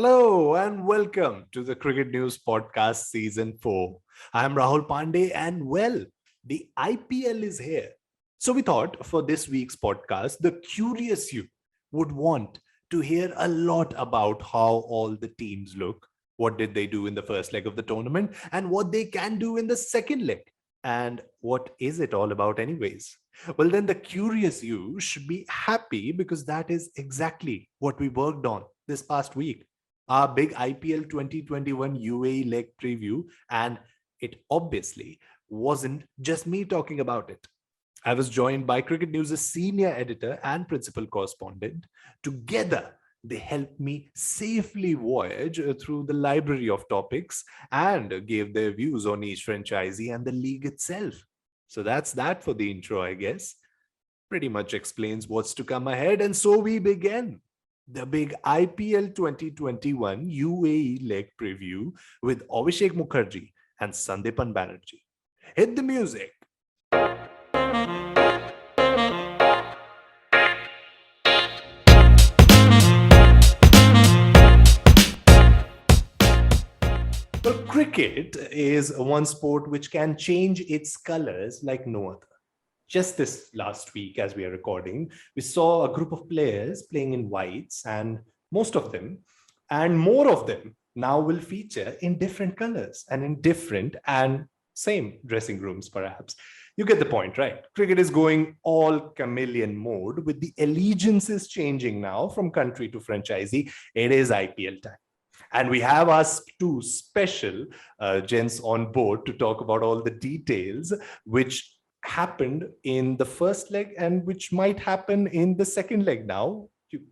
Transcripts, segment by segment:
Hello and welcome to the Cricket News Podcast Season 4. I'm Rahul Pandey and the IPL is here. So we thought for this week's podcast, the curious you would want to hear a lot about how all the teams look, what did they do in the first leg of the tournament, and what they can do in the second leg. And what is it all about anyways? Well, then the curious you should be happy because that is exactly what we worked on this past week, our big IPL 2021 UAE leg preview, and it obviously wasn't just me talking about it. I was joined by Cricket News' senior editor and principal correspondent. Together, they helped me safely voyage through the library of topics and gave their views on each franchisee and the league itself. So that's that for the intro, I guess. Pretty much explains what's to come ahead, and so we begin the big IPL 2021 UAE leg preview with Abhishek Mukherjee and Sandipan Banerjee. Hit the music. Well, cricket is one sport which can change its colors like no other. Just this last week, as we are recording, we saw a group of players playing in whites, and most of them and more of them now will feature in different colors and in different and same dressing rooms, perhaps. You get the point, right? Cricket is going all chameleon mode with the allegiances changing now from country to franchisee. It is IPL time. And we have our two special gents on board to talk about all the details which happened in the first leg and which might happen in the second leg now.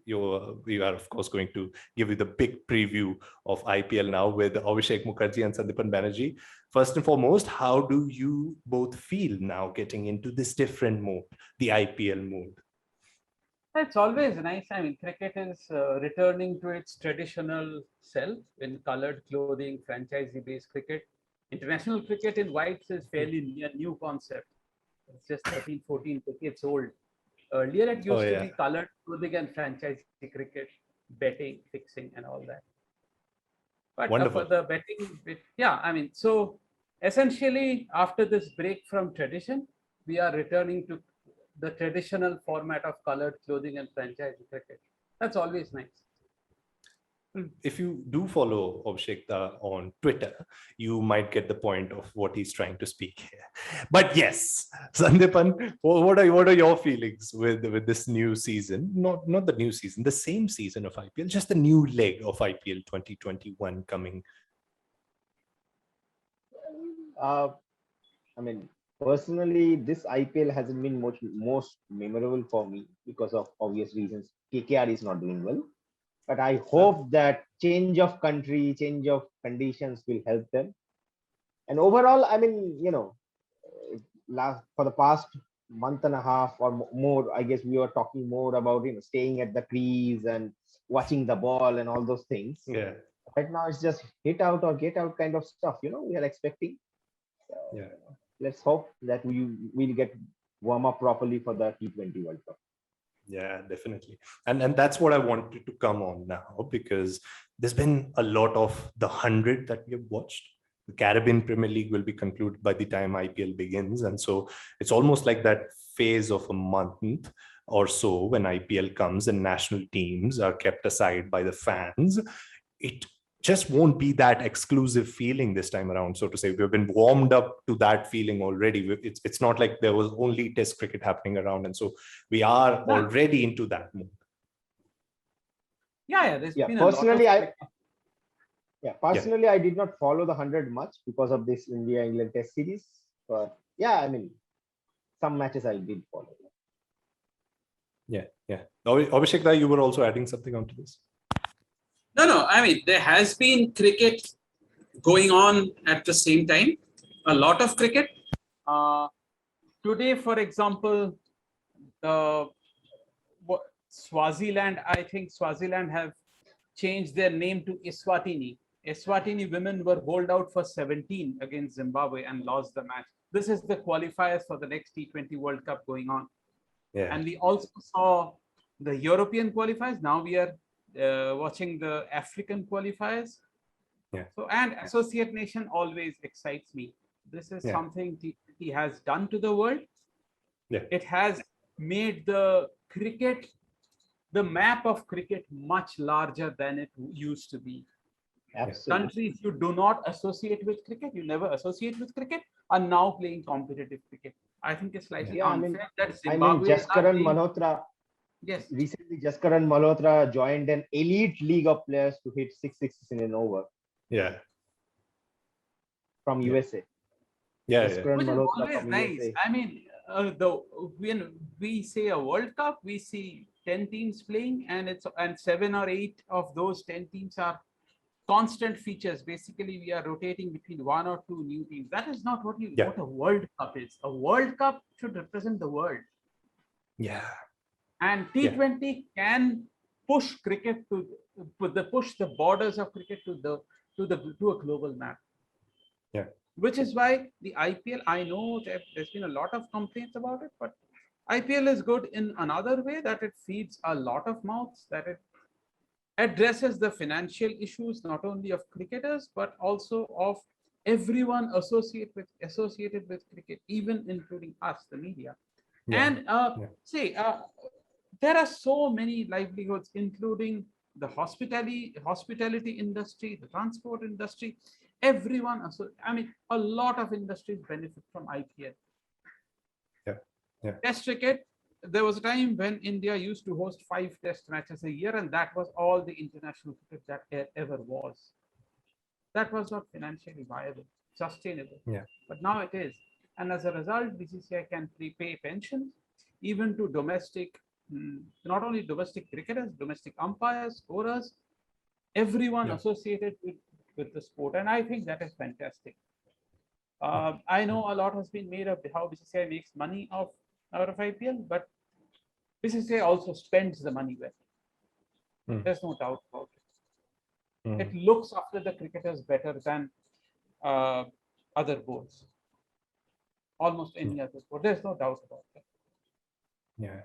We are, of course, going to give you the big preview of IPL now with Abhishek Mukherjee and Sandipan Banerjee. First and foremost, how do you both feel now getting into this different mode, the IPL mode? It's always nice. I mean, cricket is returning to its traditional self in colored clothing, franchisee-based cricket. International cricket in whites is fairly a new concept. It's just 13, 14 decades old. Earlier, it used to be colored clothing and franchisee cricket, betting, fixing, and all that. But for the betting, so essentially, after this break from tradition, we are returning to the traditional format of colored clothing and franchise cricket. That's always nice. If you do follow Abhishek on Twitter, you might get the point of what he's trying to speak here. But yes, Sandipan, what are your feelings with this new season? Not the new season, the same season of IPL, just the new leg of IPL 2021 coming. Personally, this IPL hasn't been most memorable for me because of obvious reasons. KKR is not doing well. But I hope that change of country, change of conditions will help them. And overall, for the past month and a half or more, I guess we were talking more about, staying at the crease and watching the ball and all those things. Yeah. Right now, it's just hit out or get out kind of stuff, we are expecting. Yeah. Let's hope that we will get warm up properly for the T20 World Cup. Yeah, definitely. And that's what I wanted to come on now, because there's been a lot of the 100 that we have watched. The Caribbean Premier League will be concluded by the time IPL begins. And so it's almost like that phase of a month or so when IPL comes and national teams are kept aside by the fans. It just won't be that exclusive feeling this time around, so to say. We've been warmed up to that feeling already. It's not like there was only test cricket happening around, and so we are already into that mood. Personally, I did not follow the 100 much because of this India-England test series, but some matches I did follow. Yeah. Abhishek, you were also adding something onto this. No. There has been cricket going on at the same time. A lot of cricket. Today, for example, Swaziland, I think Swaziland have changed their name to Eswatini. Eswatini women were bowled out for 17 against Zimbabwe and lost the match. This is the qualifiers for the next T20 World Cup going on. Yeah. And we also saw the European qualifiers. Now we are watching the African qualifiers. Yeah. So, and associate nation always excites me. This is something he has done to the world. Yeah. It has made the map of cricket much larger than it used to be. Absolutely. Countries you do not associate with cricket, you never associate with cricket, are now playing competitive cricket. I think it's slightly unfair that Zimbabwe is not Jaskaran playing. Malhotra. Yes. Recently, Jaskaran Malhotra joined an elite league of players to hit 6 sixes in an over. Yeah. From USA. Yeah. Jaskaran Which is Malhotra always from nice. USA. I mean, when we say a World Cup, we see 10 teams playing, and 7 or 8 of those 10 teams are constant features. Basically, we are rotating between 1 or 2 new teams. That is not what a World Cup is. A World Cup should represent the world. Yeah. And T20 can push cricket push the borders of cricket to a global map. Yeah. Which is why the IPL, I know that there's been a lot of complaints about it, but IPL is good in another way, that it feeds a lot of mouths, that it addresses the financial issues not only of cricketers but also of everyone associated with cricket, even including us, the media. Yeah. And there are so many livelihoods, including the hospitality industry, the transport industry. Everyone, a lot of industries benefit from IPL. Yeah. Test cricket, there was a time when India used to host 5 test matches a year, and that was all the international cricket that ever was. That was not financially viable, sustainable. Yeah. But now it is. And as a result, BCCI can pay pensions even to not only domestic cricketers, domestic umpires, scorers, everyone associated with the sport. And I think that is fantastic. I know a lot has been made of how BCCI makes money out of IPL, but BCCI also spends the money well. There's no doubt about it. It looks after the cricketers better than other boards. Almost any other sport. There's no doubt about that. Yeah.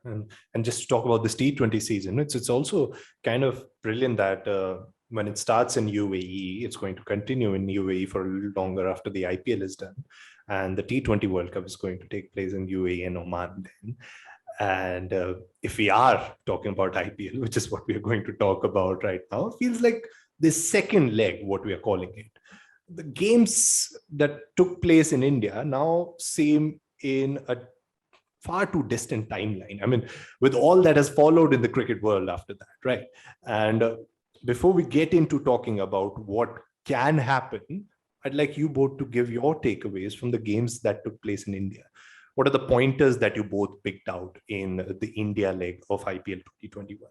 And just to talk about this T20 season, it's also kind of brilliant that when it starts in UAE, it's going to continue in UAE for a little longer after the IPL is done. And the T20 World Cup is going to take place in UAE and Oman then. And if we are talking about IPL, which is what we are going to talk about right now, it feels like the second leg, what we are calling it. The games that took place in India now seem in a far too distant timeline. I mean, with all that has followed in the cricket world after that, right? And before we get into talking about what can happen, I'd like you both to give your takeaways from the games that took place in India. What are the pointers that you both picked out in the India leg of IPL 2021?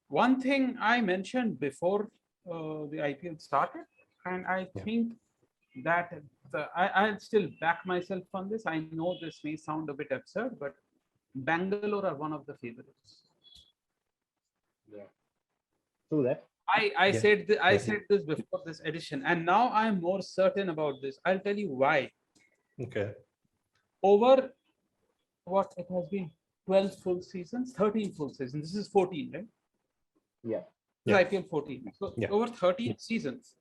One thing I mentioned before the IPL started, and I think that I'll still back myself on this. I know this may sound a bit absurd, but Bangalore are one of the favorites. Yeah. True that. I said this before this edition, and now I'm more certain about this. I'll tell you why. Okay. Over what it has been 12 full seasons, 13 full seasons. This is 14, right? Yeah. This is IPL 14. So over 13 seasons,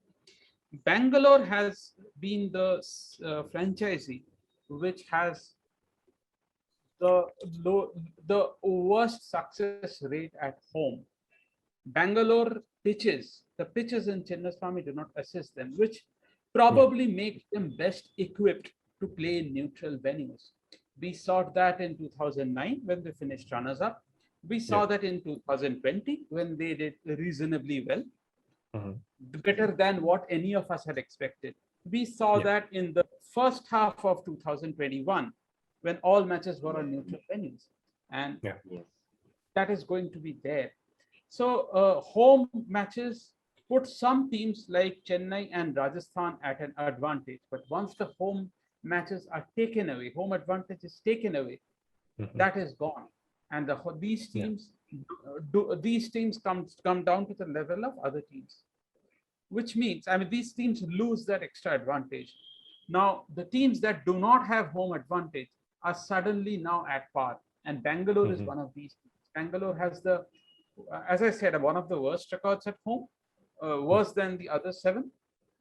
Bangalore has been the franchisee which has the worst success rate at home. Bangalore the pitches in Chinnaswamy do not assist them, which probably makes them best equipped to play in neutral venues. We saw that in 2009 when they finished runners-up. We saw that in 2020 when they did reasonably well, better than what any of us had expected. We saw that in the first half of 2021 when all matches were on neutral venues. And that is going to be there. So home matches put some teams like Chennai and Rajasthan at an advantage. But once the home matches are taken away, home advantage is taken away, that is gone. And these teams come down to the level of other teams, which means, these teams lose that extra advantage. Now, the teams that do not have home advantage are suddenly now at par. and Bangalore is one of these. Bangalore has as I said, one of the worst records at home, worse than the other 7.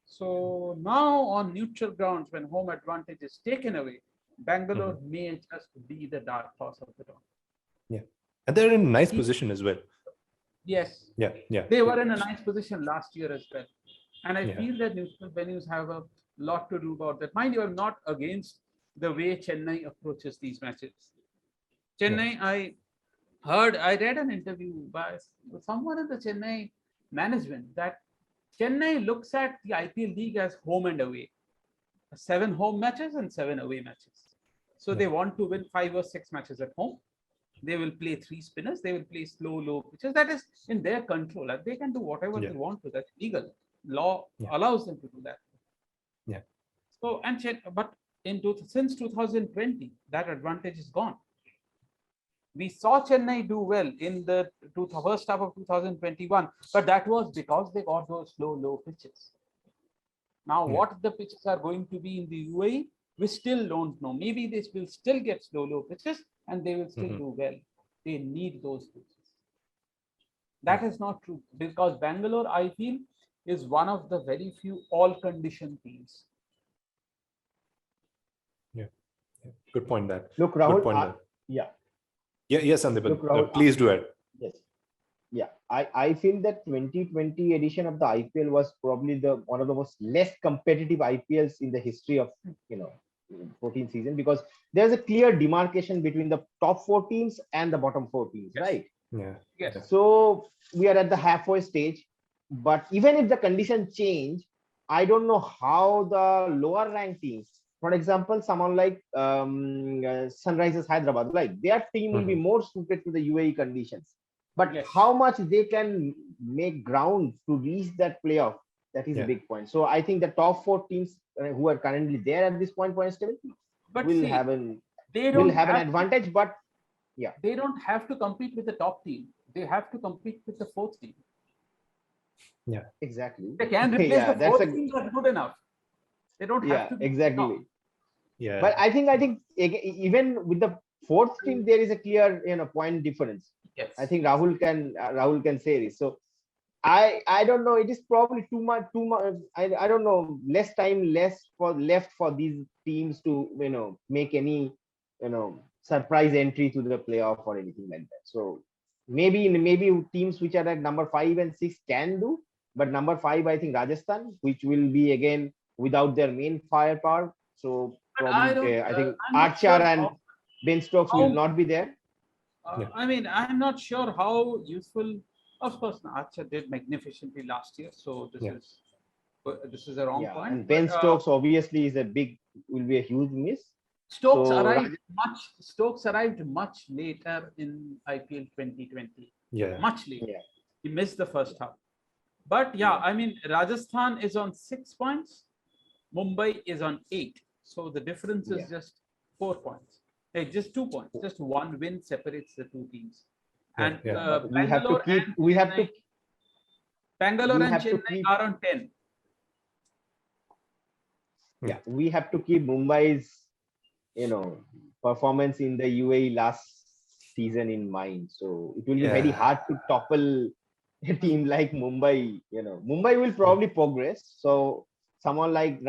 So now on neutral grounds, when home advantage is taken away, Bangalore may just be the dark horse of the dawn. Yeah, and they're in a nice position as well. Yes. Yeah. They were in a nice position last year as well. And I feel that neutral venues have a lot to do about that. Mind you, I'm not against the way Chennai approaches these matches. Chennai, I read an interview by someone in the Chennai management that Chennai looks at the IPL league as home and away. 7 home matches and 7 away matches. So they want to win 5 or 6 matches at home. They will play 3 spinners. They will play slow, low pitches. That is in their control. They can do whatever they want to. That's legal. Law allows them to do that. Yeah. So but since 2020, that advantage is gone. We saw Chennai do well in the first half of 2021, but that was because they got those slow, low pitches. Now, what the pitches are going to be in the UAE, we still don't know. Maybe they will still get slow, low pitches and they will still do well. They need those pitches. That is not true because Bangalore, I feel, is one of the very few all-condition teams. Yeah. Good point there. Look, Rahul, Yes, Sandipan. Please do it. Yes. Yeah, I feel that 2020 edition of the IPL was probably one of the most less competitive IPLs in the history of 14th season, because there's a clear demarcation between the top 4 teams and the bottom 4 teams, right? Yeah. Yes. So we are at the halfway stage, but even if the conditions change, I don't know how the lower ranked teams, for example, someone like Sunrisers Hyderabad, like their team will be more suited to the UAE conditions. But how much they can make ground to reach that playoff, that is a big point. So I think the top 4 teams who are currently there at this point table will have an advantage. But they don't have to compete with the top team. They have to compete with the 4th team. Yeah, exactly. They can replace the 4th team. That's good enough. They don't have to. Exactly. Yeah. But I think even with the 4th team, there is a clear point difference. Yes. I think Rahul can say this. So I don't know. It is probably too much. I don't know. Less time left for these teams to make any surprise entry to the playoff or anything like that. So maybe teams which are at number 5 and 6 can do, but number 5 I think Rajasthan, which will be again without their main firepower. So probably I think Archer and Ben Stokes will not be there. I mean, I'm not sure how useful. Of course, Archer did magnificently last year, so this is a wrong point. And Ben Stokes obviously will be a huge miss. Stokes arrived much later in IPL 2020. Yeah, much later. Yeah. He missed the first half. But I mean, Rajasthan is on 6 points. Mumbai is on 8. So the difference is just 4 points. Just 2 points. Just one win separates the 2 teams. And Bangalore and Chennai are on 10. Yeah, we have to keep Mumbai's performance in the UAE last season in mind. So it will be very hard to topple a team like Mumbai. Mumbai will probably progress. So someone like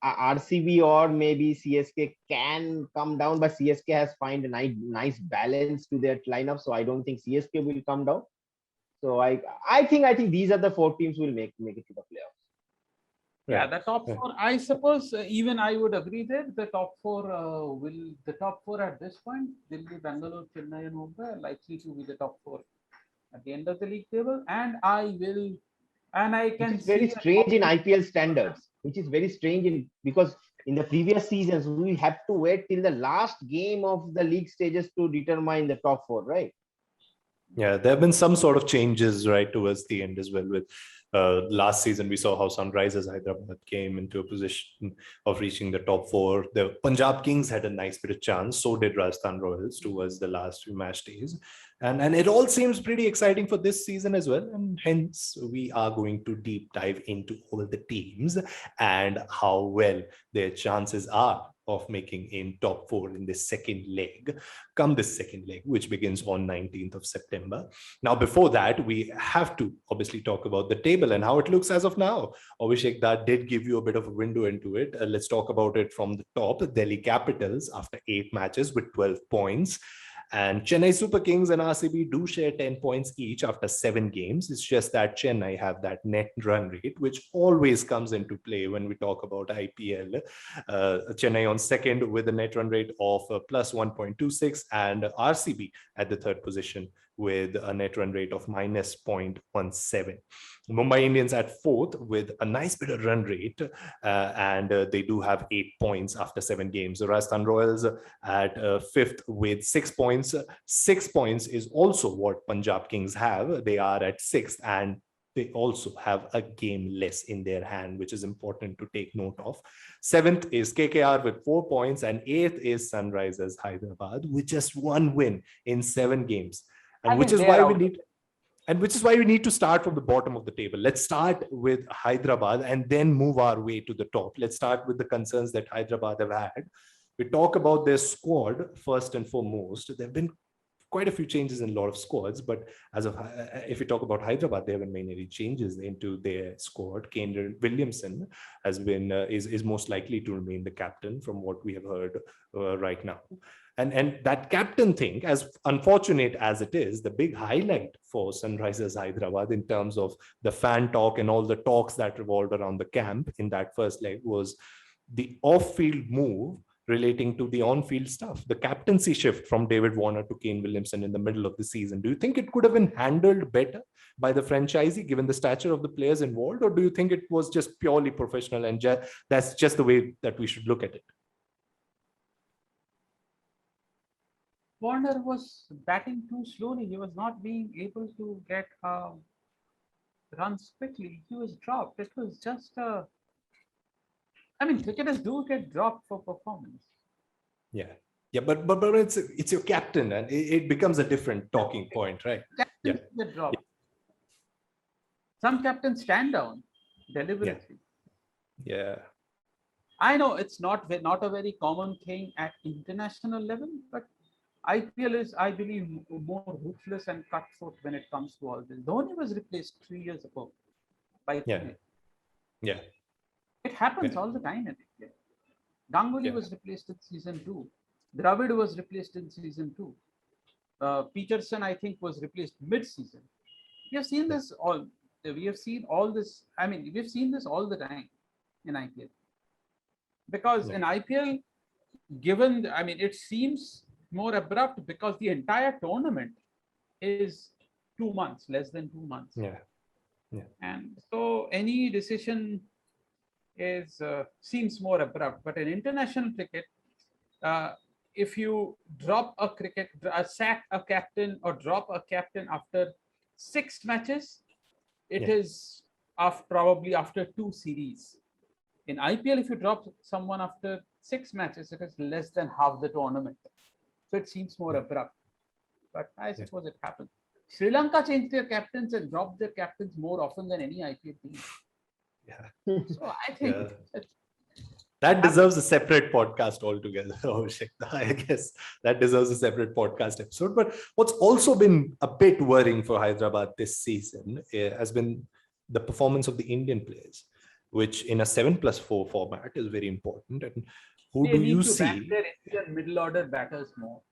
RCB or maybe CSK can come down, but CSK has found a nice balance to their lineup. So I don't think CSK will come down. So I think these are the 4 teams will make it to the playoffs. Yeah, the top 4. I suppose even I would agree that the top 4 at this point, Delhi, Bangalore, Chennai, and Mumbai are likely to be the top 4 at the end of the league table. And I can. It's very strange in IPL standards, which is very strange because in the previous seasons we had to wait till the last game of the league stages to determine the top 4, right? Yeah, there have been some sort of changes right towards the end as well, with Last season, we saw how Sunrisers Hyderabad came into a position of reaching the top four. The Punjab Kings had a nice bit of chance. So did Rajasthan Royals towards the last few match days. And it all seems pretty exciting for this season as well. And hence, we are going to deep dive into all the teams and how well their chances are of making in top four in this second leg, which begins on 19th of September. Now, before that, we have to obviously talk about the table and how it looks as of now. Abhishek, that did give you a bit of a window into it. Let's talk about it from the top. Delhi Capitals, after 8 matches with 12 points. And Chennai Super Kings and RCB do share 10 points each after 7 games. It's just that Chennai have that net run rate, which always comes into play when we talk about IPL. Chennai on second with a net run rate of plus 1.26, and RCB at the third position with a net run rate of minus 0.17. Mumbai Indians at fourth with a nice bit of run rate, and they do have 8 points after 7 games. The Rajasthan Royals at fifth with 6 points. 6 points is also what Punjab Kings have. They are at sixth, and they also have a game less in their hand, which is important to take note of. 7th is KKR with 4 points, and 8th is Sunrisers Hyderabad with just 1 win in 7 games. And which is why we need to start from the bottom of the table. Let's start with Hyderabad and then move our way to the top. Let's start with the concerns that Hyderabad have had. We talk about their squad first and foremost. There have been quite a few changes in a lot of squads, but if we talk about Hyderabad, they haven't made any changes into their squad. Kane Williamson is most likely to remain the captain from what we have heard right now. And that captain thing, as unfortunate as it is, the big highlight for Sunrisers Hyderabad in terms of the fan talk and all the talks that revolved around the camp in that first leg was the off-field move relating to the on-field stuff, the captaincy shift from David Warner to Kane Williamson in the middle of the season. Do you think it could have been handled better by the franchisee given the stature of the players involved, or do you think it was just purely professional and that's just the way that we should look at it? Warner was batting too slowly. He was not being able to get runs quickly. He was dropped. It was just cricketers do get dropped for performance. Yeah, but it's your captain, and it becomes a different talking point, right? Captains get dropped. Some captains stand down deliberately. Yeah. I know it's not a very common thing at international level, but IPL is, I believe, more ruthless and cutthroat when it comes to all this. Dhoni was replaced 3 years ago by cricket. Yeah. It happens all the time in India. Ganguly was replaced in season 2. Dravid was replaced in season 2. Peterson, I think, was replaced mid-season. We have seen this all. We have seen all this. We've seen this all the time in IPL. Because in IPL, it seems more abrupt because the entire tournament is 2 months, less than 2 months. Yeah. And so any decision seems more abrupt. But in international cricket, if you sack a captain or drop a captain after 6 matches, it is probably after 2 series. In IPL, if you drop someone after 6 matches, it is less than half the tournament. So it seems more abrupt. But I suppose it happens. Sri Lanka changed their captains and dropped their captains more often than any IPL team. Yeah. So I think that deserves a separate podcast altogether. I guess that deserves a separate podcast episode. But what's also been a bit worrying for Hyderabad this season has been the performance of the Indian players, which in a 7+4 format is very important. And who do you see? Back their Indian middle order batters more.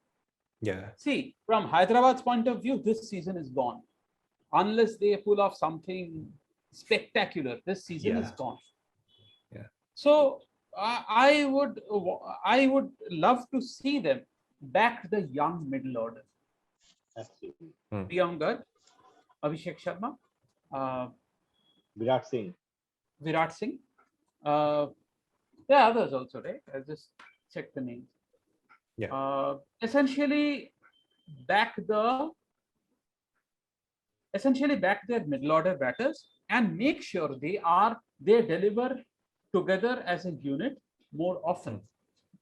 Yeah. See, from Hyderabad's point of view, this season is gone. Unless they pull off something spectacular, this season is gone. Yeah. So I would love to see them back the young middle order. Absolutely. Priyangar, Abhishek Sharma, Virat Singh. There are others also, right? I'll just check the names. Yeah. Essentially back their middle order batters and make sure they deliver together as a unit more often.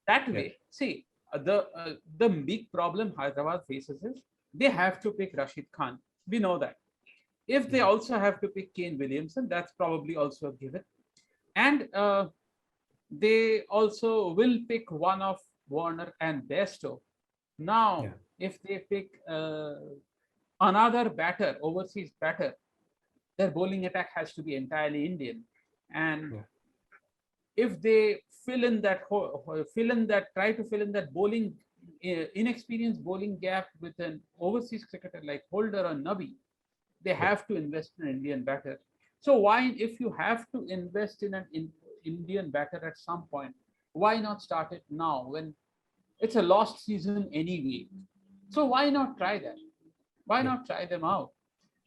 That way, see, the big problem Hyderabad faces is they have to pick Rashid Khan. We know that. If they also have to pick Kane Williamson, that's probably also a given. And they also will pick one of Warner and Bairstow. Now, if they pick another batter, overseas batter, their bowling attack has to be entirely Indian. And if they try to fill in that bowling, inexperienced bowling gap with an overseas cricketer like Holder or Nabi, they have to invest in an Indian batter. So why, if you have to invest in an Indian batter at some point, why not start it now when it's a lost season anyway? So why not try that? Why not try them out?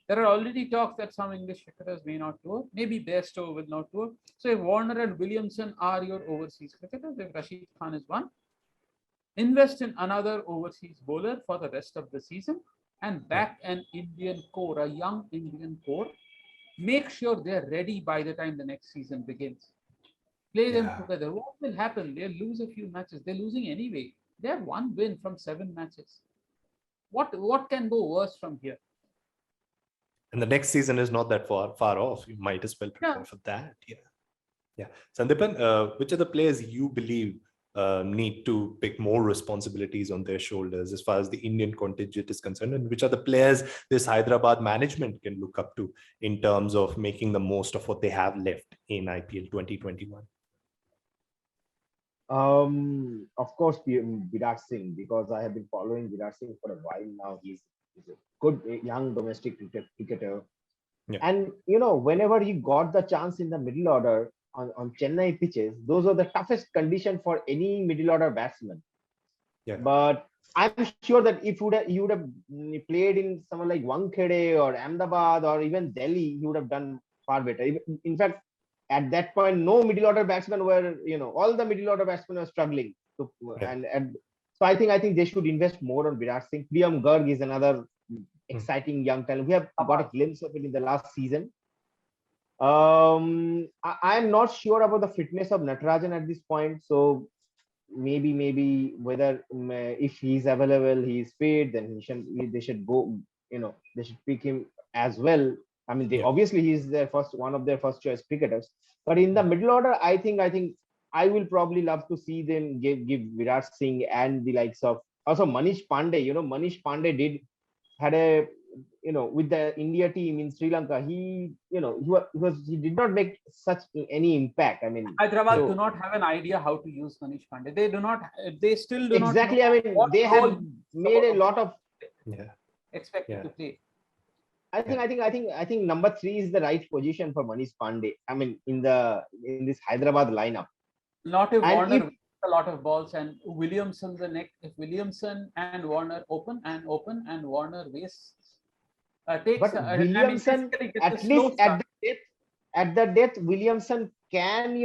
There are already talks that some English cricketers may not tour. Maybe Bairstow will not tour. So if Warner and Williamson are your overseas cricketers, if Rashid Khan is one, invest in another overseas bowler for the rest of the season and back an Indian core, a young Indian core. Make sure they're ready by the time the next season begins. Play them together. What will happen? They'll lose a few matches. They're losing anyway. They have one win from 7 matches. What can go worse from here? And the next season is not that far off. You might as well prepare for that. Yeah. Sandipan, which are the players you believe need to pick more responsibilities on their shoulders as far as the Indian contingent is concerned, and which are the players this Hyderabad management can look up to in terms of making the most of what they have left in IPL 2021? Of course, Virat Singh, because I have been following Virat Singh for a while now. He's a good young domestic cricketer. And, whenever he got the chance in the middle order on Chennai pitches, those are the toughest condition for any middle order batsman. But I'm sure that if he would have played in somewhere like Wankhede or Ahmedabad or even Delhi, he would have done far better. In fact, at that point, no middle order batsmen were, all the middle order batsmen were struggling. And so I think they should invest more on Virat Singh. Priyam Garg is another exciting young talent. We have got a glimpse of it in the last season. I am not sure about the fitness of Natarajan at this point. So maybe whether if he's available, he's fit, then they should go. They should pick him as well. I mean, obviously he's one of their first choice cricketers. But in the middle order, I think I will probably love to see them give Virat Singh and the likes of also Manish Pandey. Manish Pandey had a with the India team in Sri Lanka, he did not make such any impact. I mean, Hyderabad do not have an idea how to use Manish Pandey. They still do not exactly. I mean, they have made a lot of expected to play. I think number 3 is the right position for Manish Pandey. I mean, in this Hyderabad lineup. Not if Warner wins a lot of balls and Williamson if Williamson and Warner open and Warner wastes. Williamson, at least at the depth, Williamson can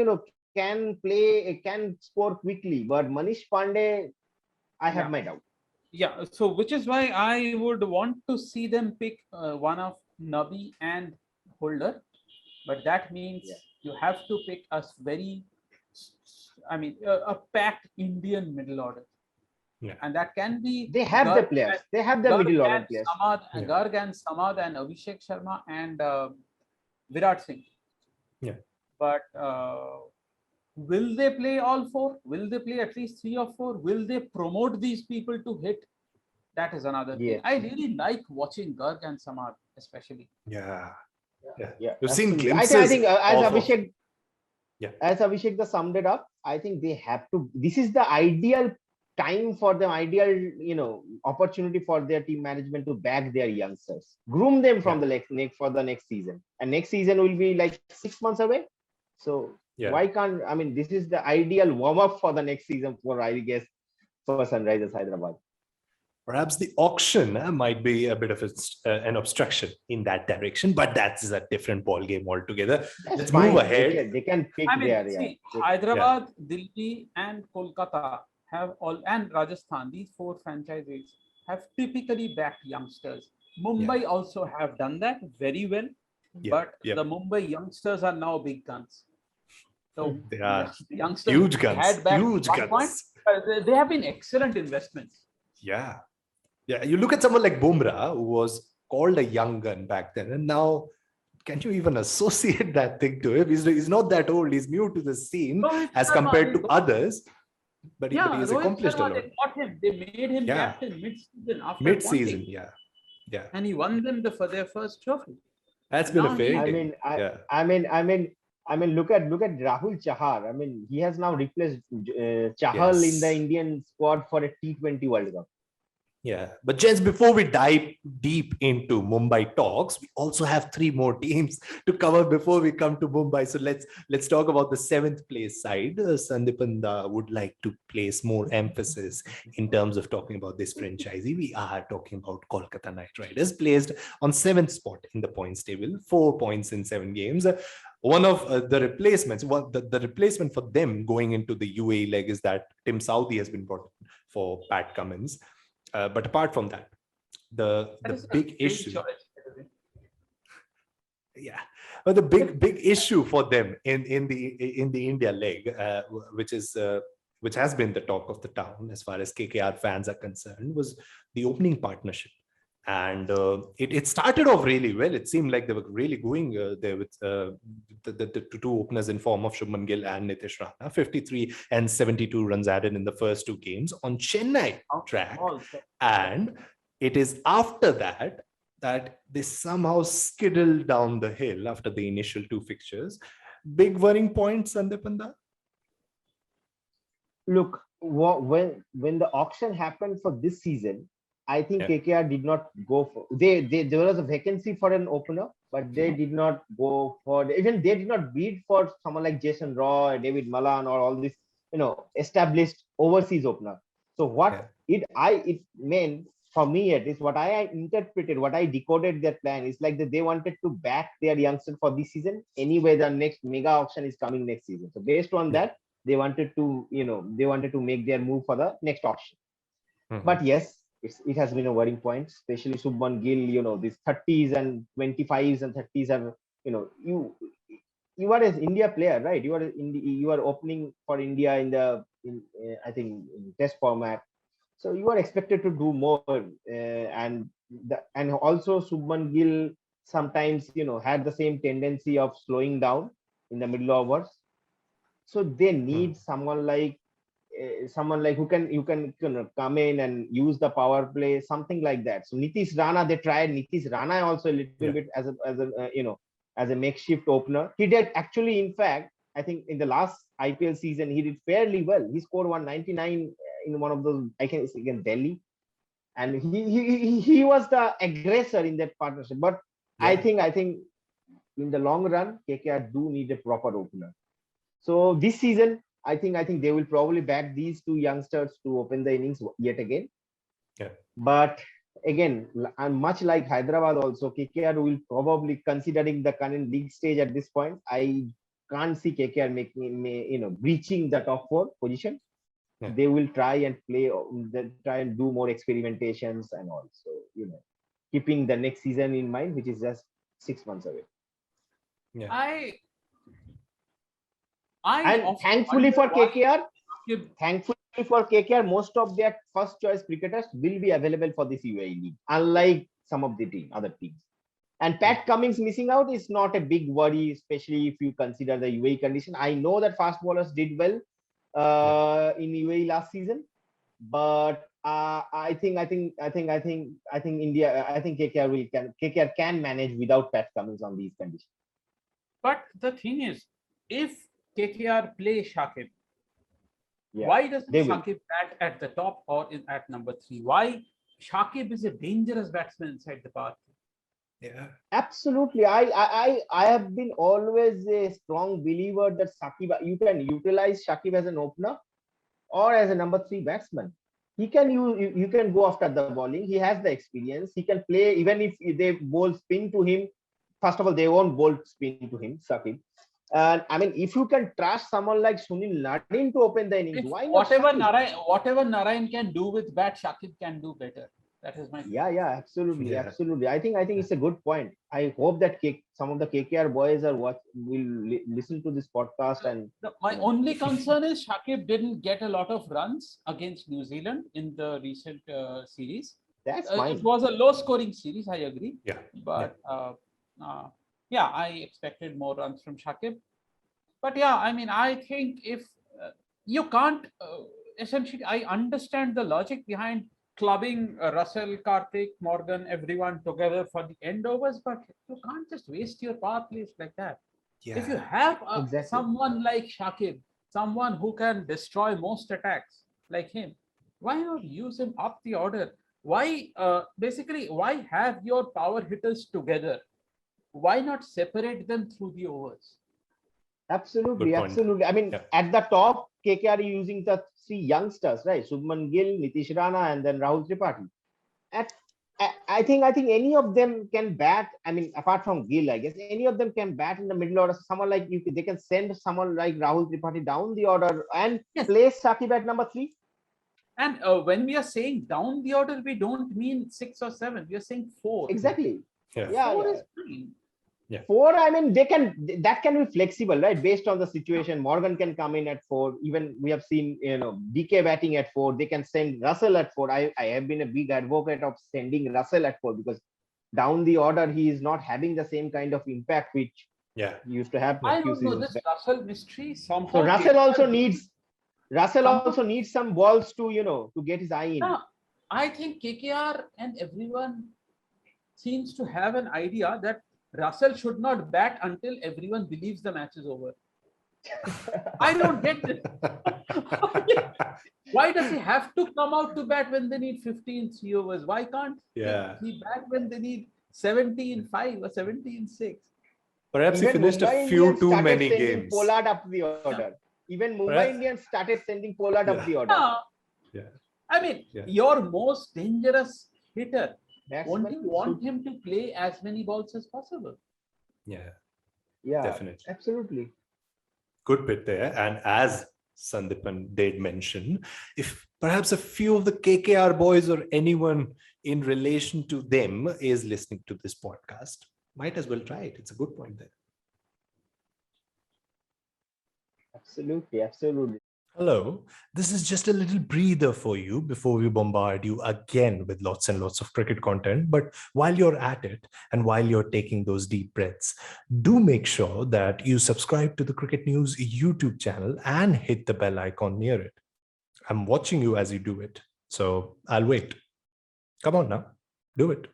score quickly, but Manish Pandey, I have my doubt. Yeah, so which is why I would want to see them pick one of Nabi and Holder, but that means you have to pick a a packed Indian middle order. And that can be. They have the players. They have the middle order players. Garg and Samad and Abhishek Sharma and Virat Singh. But will they play all 4? Will they play at least 3 or 4? Will they promote these people to hit? That is another thing. I really like watching Garg and Samad, especially. You've seen glimpses. I think as Abhishek summed it up, I think they have to. This is the ideal time for them, opportunity for their team management to back their youngsters, groom them from for the next season, and next season will be like 6 months away. So why can't, this is the ideal warm-up for the next season for, I guess, for Sunrisers Hyderabad. Perhaps the auction might be a bit of an obstruction in that direction, but that's a different ball game altogether. Let's move ahead. They can pick Hyderabad, Delhi, and Kolkata and Rajasthan, these 4 franchises have typically backed youngsters. Mumbai also have done that very well. but the Mumbai youngsters are now big guns. So They are the youngsters huge we guns. had back Huge at one point, guns. they have been excellent investments. Yeah. Yeah. You look at someone like Bumrah, who was called a young gun back then, and now can you even associate that thing to him? He's not that old. He's new to the scene Rohit as Sharma, compared to others, but he's Rohit accomplished a Sharma, lot. they got him. They made him captain mid-season after Mid-season, wanting. yeah. And he won them for their first trophy. That's And been a now fairy I tale. mean, Yeah. I mean, look at Rahul Chahar. I mean, he has now replaced Chahal in the Yes. Indian squad for a T20 World Cup. Yeah, but gents, before we dive deep into Mumbai talks, we also have three more teams to cover before we come to Mumbai. So let's talk about the seventh place side. Sandipan would like to place more emphasis in terms of talking about this franchisee. We are talking about Kolkata Knight Riders, placed on seventh spot in the points table, 4 points in 7 games. One of the replacements, the replacement for them going into the UAE leg is that Tim Southee has been brought for Pat Cummins. But apart from that, the big issue, but the big issue for them in the India leg, which has been the talk of the town as far as KKR fans are concerned, was the opening partnership. And it started off really well. It seemed like they were really going there with the two openers in form of Shubman Gill and Nitish Rana, 53 and 72 runs added in the first 2 games on Chennai track. And it is after that they somehow skiddled down the hill after the initial 2 fixtures. Big worrying points, Sandipanda? Look, when the auction happened for this season, I think KKR did not go for there was a vacancy for an opener, but they did not go for even they did not bid for someone like Jason Roy, David Malan, or all this established overseas opener. So what it meant for me, at least what I interpreted, what I decoded their plan is like that they wanted to back their youngster for this season. Anyway, the next mega auction is coming next season. So based on that, they wanted to make their move for the next auction. But yes, it has been a worrying point, especially Shubman Gill. These 30s and 25s and 30s are, you are an India player, right? You are opening for India in I think in test format, so you are expected to do more. And also Shubman Gill sometimes had the same tendency of slowing down in the middle overs. So they need someone like who can come in and use the power play, something like that. So Nitish Rana, they tried Nitish Rana also a little bit as a makeshift opener. He did actually, in fact, I think in the last IPL season he did fairly well. He scored 199 in one of those, I can say, against Delhi, and he was the aggressor in that partnership. But I think in the long run KKR do need a proper opener. So this season, I think they will probably back these 2 youngsters to open the innings yet again. But again, and much like Hyderabad also, KKR will probably, considering the current league stage at this point, I can't see KKR breaching the top 4 position. They will try and do more experimentations and also keeping the next season in mind, which is just 6 months away. And thankfully for KKR, most of their first choice cricketers will be available for this UAE league, unlike some of the other teams. And Pat Cummins missing out is not a big worry, especially if you consider the UAE condition. I know that fast bowlers did well in UAE last season, but I think KKR can manage without Pat Cummins on these conditions. But the thing is, if KKR play Shakib, why doesn't Shakib bat at the top or at number 3? Why? Shakib is a dangerous batsman inside the park. Absolutely. I have been always a strong believer that Shakib, you can utilize Shakib as an opener or as a number 3 batsman. He can you can go after the bowling. He has the experience. He can play even if they bowl spin to him. First of all, they won't bowl spin to him, Shakib. And I mean, if you can trust someone like Sunil Narine to open the innings, why not? Whatever Narine can do with bat, Shakib can do better. That is my absolutely, Yeah. absolutely. I think it's a good point. I hope that some of the KKR boys will listen to this podcast and My only concern is Shakib didn't get a lot of runs against New Zealand in the recent series. that's It fine. was a low-scoring series, I agree. Yeah. But I expected more runs from Shakib. But yeah, I mean, I think if you can't essentially, I understand the logic behind clubbing Russell, Karthik, Morgan, everyone together for the end overs, but you can't just waste your power plays like that. If you Yeah. have Exactly. someone like Shakib, someone who can destroy most attacks like him, why not use him up the order? Why why have your power hitters together? Why not separate them through the overs? Absolutely, Good point. absolutely. I mean, Yeah. at the top, KKR using the three youngsters, right? Subman Gill, Nitish Rana, and then Rahul Tripathi. At I think any of them can bat. I mean, apart from Gill, I guess any of them can bat in the middle order. Someone like they can send someone like Rahul Tripathi down the order and Yes. place Shakib at number 3. And when we are saying down the order, we don't mean 6 or 7. We are saying 4. Exactly. Yeah. Yeah, 4 yeah. is fine. 4, I mean, that can be flexible, right? Based on the situation. Morgan can come in at 4. Even we have seen, DK batting at 4. They can send Russell at 4. I have been a big advocate of sending Russell at 4 because down the order, he is not having the same kind of impact which Yeah. he used to have a I few don't know seasons this back. Russell mystery somehow. So Russell also needs somehow- some balls to, to get his eye in. Yeah, I think KKR and everyone seems to have an idea that Russell should not bat until everyone believes the match is over. I don't get this. Why does he have to come out to bat when they need 15 3 overs? Why can't Yeah. he bat when they need 17-5 or 17-6? Perhaps he Even finished a Mumbai few Indians too started many sending games. Pollard up the order. Even Mumbai Perhaps- Indians started sending Pollard Yeah. up the order. Yeah. I mean, Yeah. your most dangerous hitter, won't Batsman you want should- him to play as many balls as possible? Yeah. Yeah, Definitely. absolutely. Good bit there. And as Sandipan did mention, if perhaps a few of the KKR boys or anyone in relation to them is listening to this podcast, might as well try it. It's a good point there. Absolutely, absolutely. Hello, this is just a little breather for you before we bombard you again with lots and lots of cricket content. But while you're at it and while you're taking those deep breaths, do make sure that you subscribe to the Cricket News YouTube channel and hit the bell icon near it. I'm watching you as you do it, so I'll wait. Come on now, do it.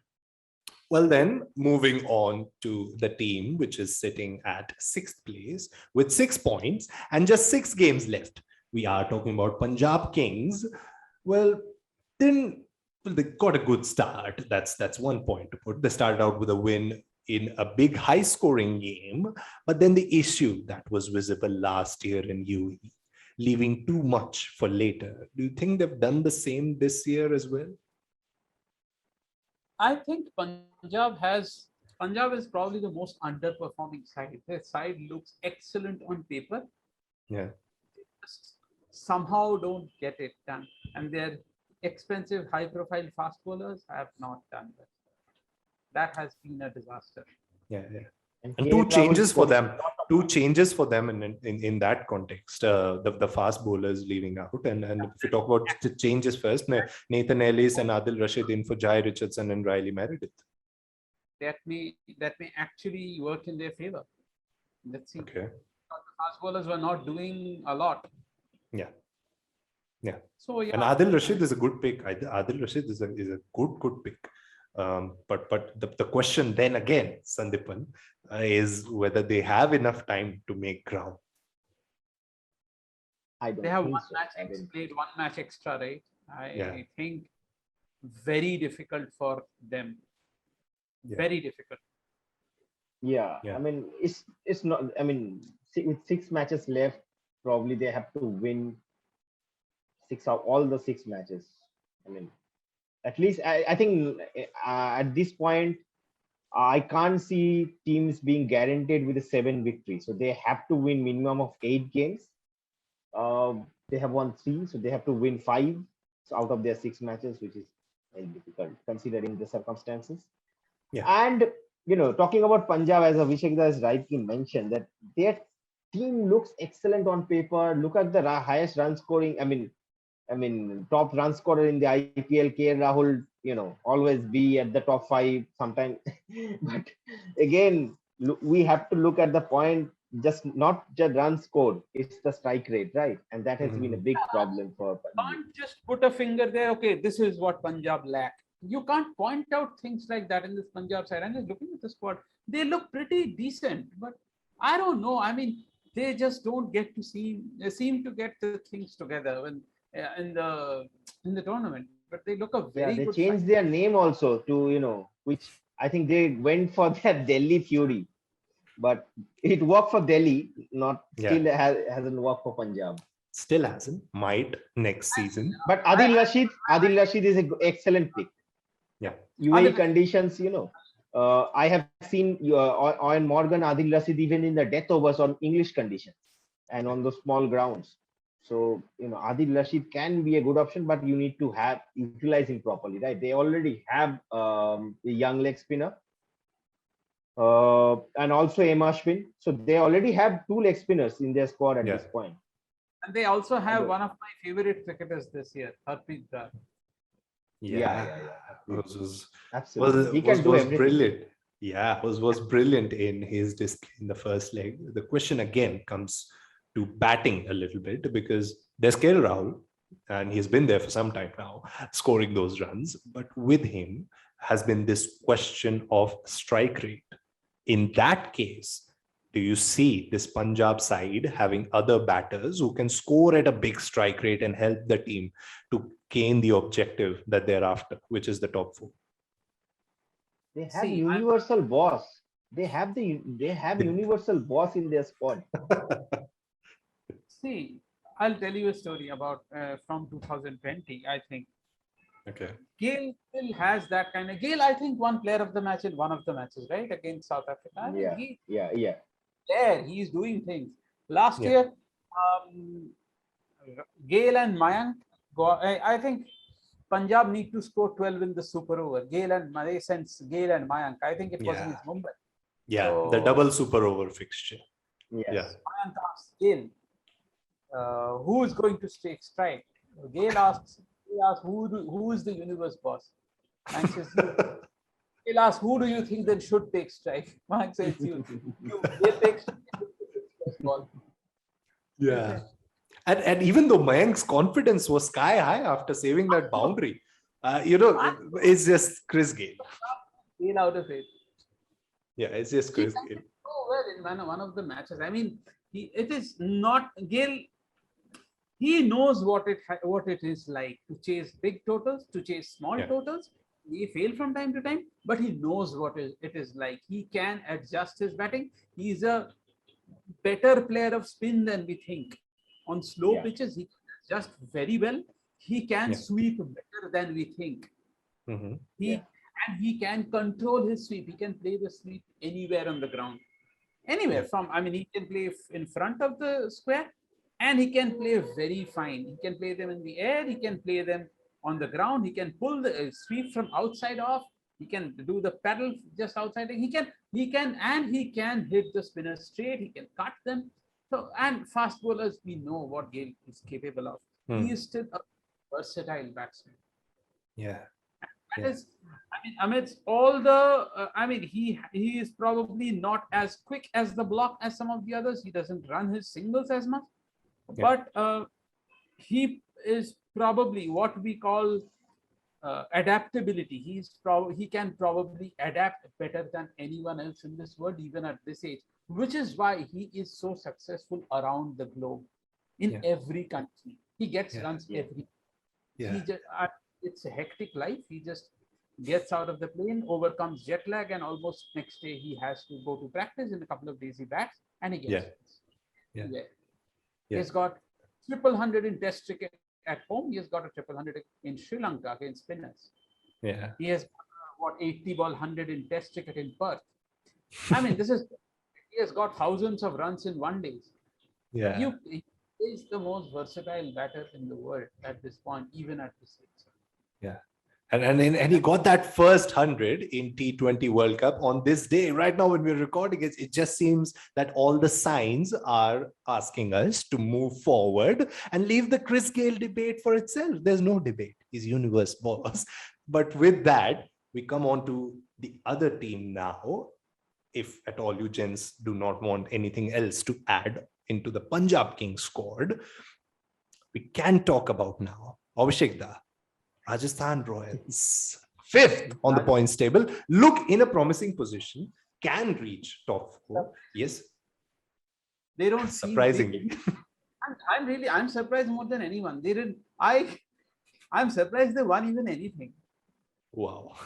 Well, then, moving on to the team, which is sitting at 6th place with 6 points and just 6 games left. We are talking about Punjab Kings. Well, they got a good start. That's one point to put. They started out with a win in a big high-scoring game, but then the issue that was visible last year in UAE, leaving too much for later. Do you think they've done the same this year as well? I think Punjab is probably the most underperforming side. Their side looks excellent on paper. Yeah. Just somehow don't get it done. And their expensive, high-profile fast bowlers have not done that. That has been a disaster. Yeah. And KL two Rahul changes for scored them. a lot of Two runs. changes for them in that context. The fast bowlers leaving out. And if you talk about the changes first, Nathan Ellis and Adil Rashid in for Jai Richardson and Riley Meredith. That may actually work in their favor. Let's see. Okay. The fast bowlers were not doing a lot. Yeah. So yeah. And Adil Rashid is a good pick. Adil Rashid is a good pick. But the question then again, Sandipan, is whether they have enough time to make ground. I don't They have think one so. match I mean, played one match extra, right? I Yeah. think very difficult for them. Yeah. Very difficult. yeah, Yeah. I mean, it's not. I mean, with 6 matches left, probably they have to win all the 6 matches. I mean, at least I think at this point, I can't see teams being guaranteed with a 7 victory. So they have to win minimum of 8 games. They have won 3, so they have to win 5 out of their 6 matches, which is very difficult considering the circumstances. Yeah. And talking about Punjab, as Abhishek has rightly mentioned, that their team looks excellent on paper. Look at the highest run scoring. Top run scorer in the IPL, Rahul, always be at the top five sometimes. But again, we have to look at the point, just not just run scored, it's the strike rate, right? And that has been a big problem for Punjab. Can't just put a finger there. Okay, this is what Punjab lack. You can't point out things like that in this Punjab side. I'm just looking at the squad. They look pretty decent, but I don't know. I mean, they just don't get to see. They seem to get the things together when in the tournament. But they look a Yeah, very they good changed side. their name also to, which I think they went for that Delhi Fury, but it worked for Delhi, not Yeah. still hasn't worked for Punjab. Still hasn't. Might next season. But Adil Rashid is an excellent pick. Yeah. UAE conditions, I have seen on Morgan Adil Rashid even in the death overs on English conditions and on those small grounds. So Adil Rashid can be a good option, but you need to have utilize him properly, right? They already have a young leg spinner and also Ashwin. So they already have two leg spinners in their squad at Yeah. this point. And they also have one of my favorite cricketers this year, Harpreet Brar. Yeah. Was Absolutely. He can do was everything. brilliant. Yeah, was brilliant in his disc in the first leg. The question again comes to batting a little bit, because there's Rahul, and he's been there for some time now, scoring those runs. But with him has been this question of strike rate. In that case, do you see this Punjab side having other batters who can score at a big strike rate and help the team to gain the objective that they're after, which is the top four? They have See, universal boss. They have universal boss in their squad. See, I'll tell you a story about from 2020. I think Okay. Gale still has that kind of. Gale, I think, won player of the match in one of the matches, right, against South Africa. I mean, Yeah. he's doing things. Last Yeah. year, Gale and Mayank I think Punjab need to score 12 in the super over. Gale and Mayank. I think it was against Mumbai. Yeah, So, the double super over fixture. Yes. Yeah. Mayank asked Gale, who is going to take strike? Gale asks, who is the universe boss? Mayank says, you. Gale asks, who do you think then should take strike? Mayank says, you. Gale takes ball. Yeah. And even though Mayank's confidence was sky high after saving that boundary, it's just Chris Gale. Gale out of it. Yeah, it's just Chris Gale. So well in one of the matches. I mean, it is not Gale. He knows what it is like to chase big totals, to chase small totals. He fail from time to time, but he knows what it is like. He can adjust his batting. He's a better player of spin than we think. On slow pitches, he can adjust very well. He can sweep better than we think. Mm-hmm. And he can control his sweep. He can play the sweep anywhere on the ground. Anywhere he can play in front of the square, and he can play very fine. He can play them in the air. He can play them on the ground. He can pull the sweep from outside off. He can do the paddle just outside. He can hit the spinners straight. He can cut them. So, and fast bowlers, we know what Gale is capable of. He is still a versatile batsman. Yeah. That is, amidst all the, he is probably not as quick as the block as some of the others. He doesn't run his singles as much, but he is probably what we call adaptability. He can probably adapt better than anyone else in this world, even at this age, which is why he is so successful around the globe in every country. He gets runs every. He just, it's a hectic life. He just gets out of the plane, overcomes jet lag, and almost next day he has to go to practice. In a couple of days he bats and he gets He's got 100 in Test cricket at home. He has got a 100 in Sri Lanka against spinners. Yeah. He has got 80 ball 100 in Test cricket in Perth. I mean, he has got thousands of runs in 1 day. Yeah. He is the most versatile batter in the world at this point, even at this age. Yeah. And he got that first 100 in T20 World Cup on this day. Right now, when we're recording it, it just seems that all the signs are asking us to move forward and leave the Chris Gayle debate for itself. There's no debate. He's universe boss. But with that, we come on to the other team now. If at all you gents do not want anything else to add into the Punjab Kings squad, we can talk about now Abhishek Da. Rajasthan Royals, 5th on the points table, look in a promising position, can reach top 4. Yes. They don't surprisingly. I'm surprised more than anyone. They didn't. I'm surprised they won even anything. Wow.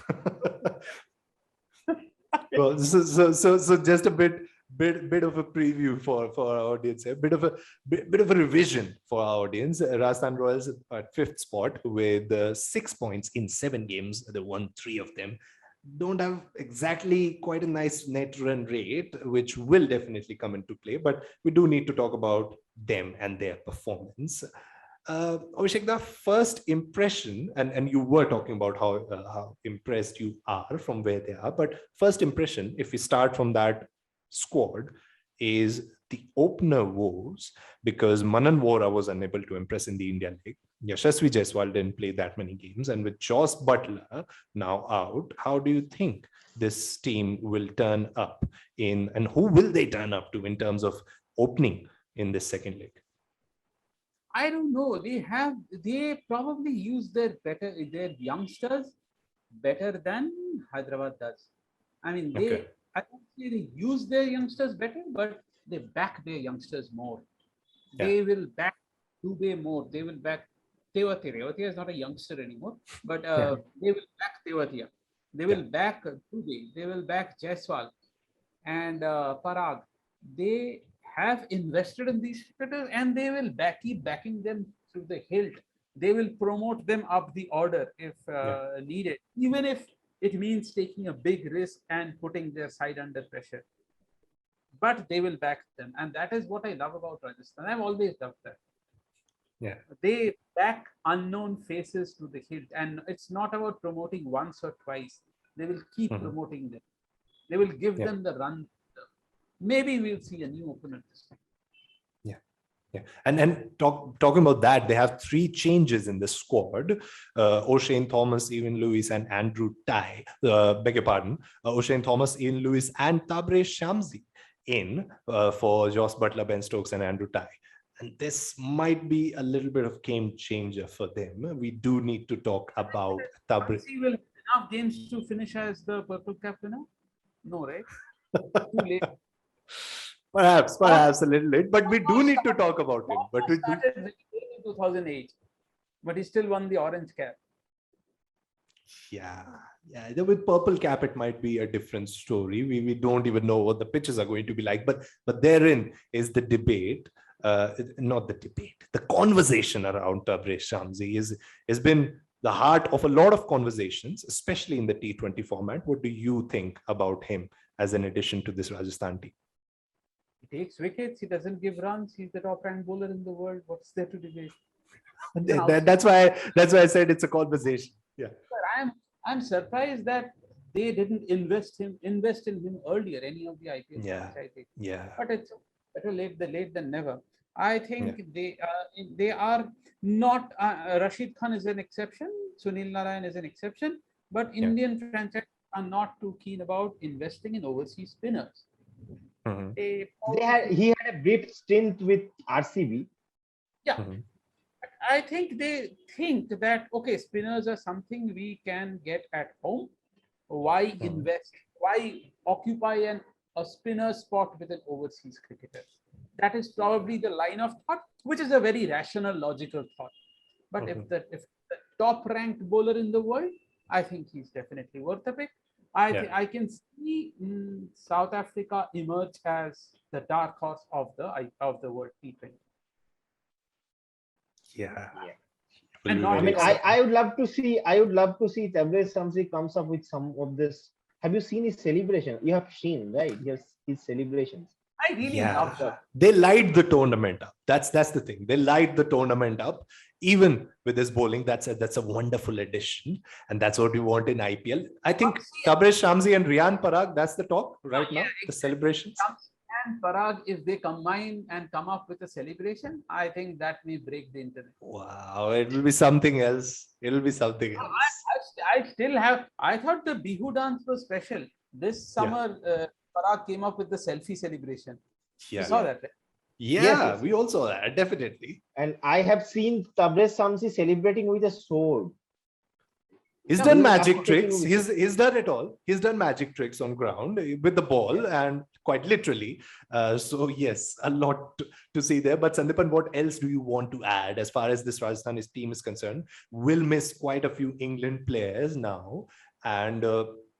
Well, so just a bit of a preview for our audience, a bit of a revision for our audience. Rajasthan Royals at 5th spot with 6 points in 7 games. They won 3 of them. Don't have exactly quite a nice net run rate, which will definitely come into play, but we do need to talk about them and their performance. Abhishek, the first impression, and you were talking about how impressed you are from where they are, but first impression, if we start from that squad, is the opener woes, because Manan Vora was unable to impress in the India League. Yashasvi Jaiswal didn't play that many games, and with Jos Buttler now out, how do you think this team will turn up in, and who will they turn up to in terms of opening in this second leg? I don't know. They probably use their youngsters better than Hyderabad does. I mean, I don't say they use their youngsters better, but they back their youngsters more. Yeah. They will back Dubey more. They will back Tewatia. Tewatia is not a youngster anymore, but they will back Tewatia. They will back Dubey. They will back Jaiswal and Parag. They have invested in these cricketers, and they will keep backing them through the hilt. They will promote them up the order if needed, even if it means taking a big risk and putting their side under pressure. But they will back them, and that is what I love about Rajasthan. I've always loved that. Yeah, they back unknown faces to the hilt, and it's not about promoting once or twice. They will keep promoting them. They will give them the run. Maybe we'll see a new opponent this time. Yeah, and talking about that, they have 3 changes in the squad. O'Shane Thomas, Ian Lewis, and Andrew Tye. Beg your pardon. O'Shane Thomas, Ian Lewis, and Tabraiz Shamsi in for Jos Buttler, Ben Stokes, and Andrew Tye. And this might be a little bit of game changer for them. We do need to talk about Tabraiz. Shamsi will have enough games to finish as the purple cap winner? No, right? Too late. Perhaps a little late, but we do need to talk about him. But we started in 2008, but he still won the orange cap. Yeah. With purple cap, it might be a different story. We don't even know what the pitches are going to be like. But therein is the debate, not the debate, the conversation around Tabraiz Shamsi has been the heart of a lot of conversations, especially in the T20 format. What do you think about him as an addition to this Rajasthan team? He takes wickets. He doesn't give runs. He's the top-ranked bowler in the world. What's there to debate? That's why I said it's a conversation. Yeah. But I'm surprised that they didn't invest in him earlier. Any of the IPL. Yeah. But it's better late than never. I think they are not. Rashid Khan is an exception. Sunil Narayan is an exception. But Indian franchises are not too keen about investing in overseas spinners. He had a brief stint with RCB. Yeah. I think they think that, okay, spinners are something we can get at home. Why invest? Why occupy a spinner spot with an overseas cricketer? That is probably the line of thought, which is a very rational, logical thought. But if the top-ranked bowler in the world, I think he's definitely worth a pick. I can see South Africa emerge as the dark horse of the world T20. Yeah. And I would love to see Tabraiz Shamsi comes up with some of this. Have you seen his celebration? You have seen, right? His celebrations. I really love that. They light the tournament up. That's the thing. They light the tournament up. even with his bowling, that's a wonderful addition, and that's what we want in IPL. I think Tabriz Shamsi and Riyan Parag, that's the talk right now, the celebrations. And Parag, if they combine and come up with a celebration, I think that may break the internet. Wow, it will be something else. It'll be something else. I still have. I thought the Bihu dance was special. This summer, Parag came up with the selfie celebration. Yeah. You saw that, right? Yeah, Yes. we all saw that, definitely. And I have seen Tabriz Shamsi celebrating with a sword. He's Yeah, done we were magic appreciating tricks. He's done it all. He's done magic tricks on ground with the ball, and quite literally. So yes, a lot to see there. But Sandipan, what else do you want to add as far as this Rajasthan team is concerned? We'll miss quite a few England players now, and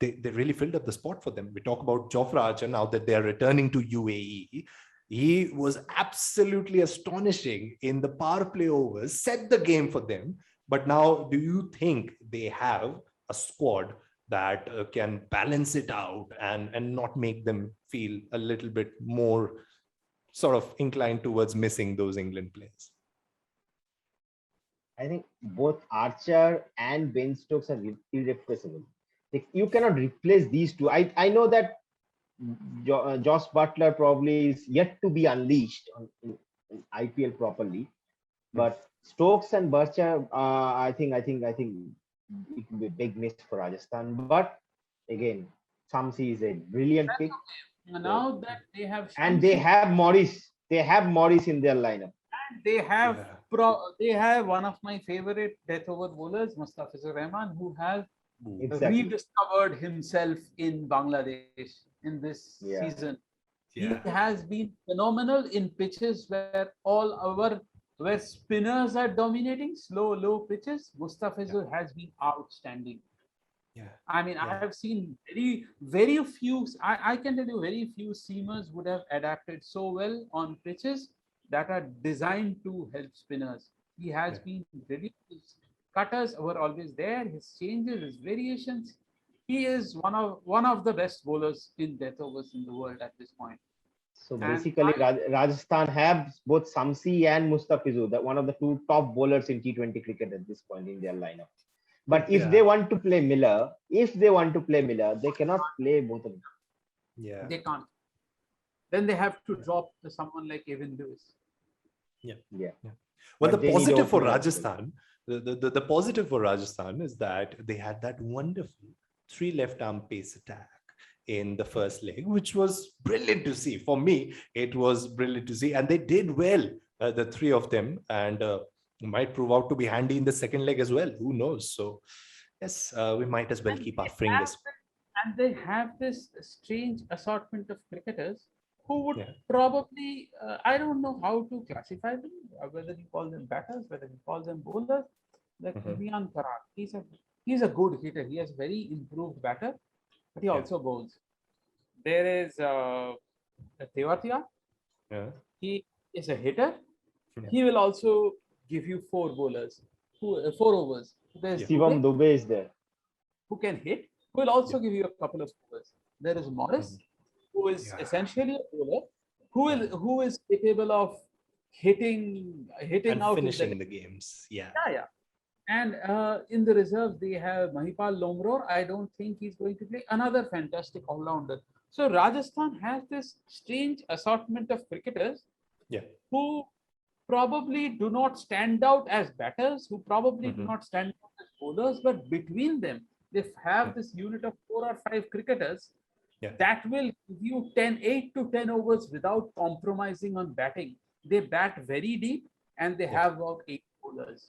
they really filled up the spot for them. We talk about Jofra Archer now that they are returning to UAE. He was absolutely astonishing in the power play overs, set the game for them. But now, do you think they have a squad that can balance it out and not make them feel a little bit more sort of inclined towards missing those England players? I think both Archer and Ben Stokes are irreplaceable. You cannot replace these two. I know that Josh Butler probably is yet to be unleashed in IPL properly, but Stokes and Burcher, I think it will be a big miss for Rajasthan. But again, Shamsi is a brilliant pick. Now that they have, and they have Morris. They have Morris in their lineup. And they have they have one of my favorite death over bowlers, Mustafizur Rahman, who has rediscovered himself in Bangladesh in this season. He has been phenomenal in pitches where spinners are dominating, low pitches. Mustafizur has been outstanding. I mean, I have seen very few. I can tell you, very few seamers would have adapted so well on pitches that are designed to help spinners. He has been really. His cutters were always there. His changes, his variations. He is one of the best bowlers in death overs in the world at this point. So basically, Rajasthan have both Shamsi and Mustafizur, one of the two top bowlers in T20 cricket at this point in their lineup. But if they want to play Miller, they cannot play both of them. Yeah, they can't. Then they have to drop to someone like Evan Lewis. Well, the positive for Rajasthan, the positive for Rajasthan is that they had that wonderful 3 left-arm pace attack in the first leg, which was brilliant to see. For me, it was brilliant to see, and they did well, the 3 of them, and might prove out to be handy in the second leg as well. Who knows? So, yes, we might as well keep our fingers. And they have this strange assortment of cricketers who would probably, I don't know how to classify them, whether you call them batters, whether you call them bowlers, like Riyan Parag. He's a good hitter. He has very improved batter, but he also bowls. There is Tewatia. He is a hitter. He will also give you 4 bowlers, 4 overs. There's Shivam Dubey is there, who can hit, who will also give you a couple of overs. There is Morris, who is essentially a bowler, who is capable of hitting and out finishing the games. And in the reserve, they have Mahipal Lomror. I don't think he's going to play. Another fantastic all-rounder. So Rajasthan has this strange assortment of cricketers who probably do not stand out as batters, who probably do not stand out as bowlers, but between them, they have this unit of 4 or 5 cricketers that will give you 8 to 10 overs without compromising on batting. They bat very deep and they have about 8 bowlers.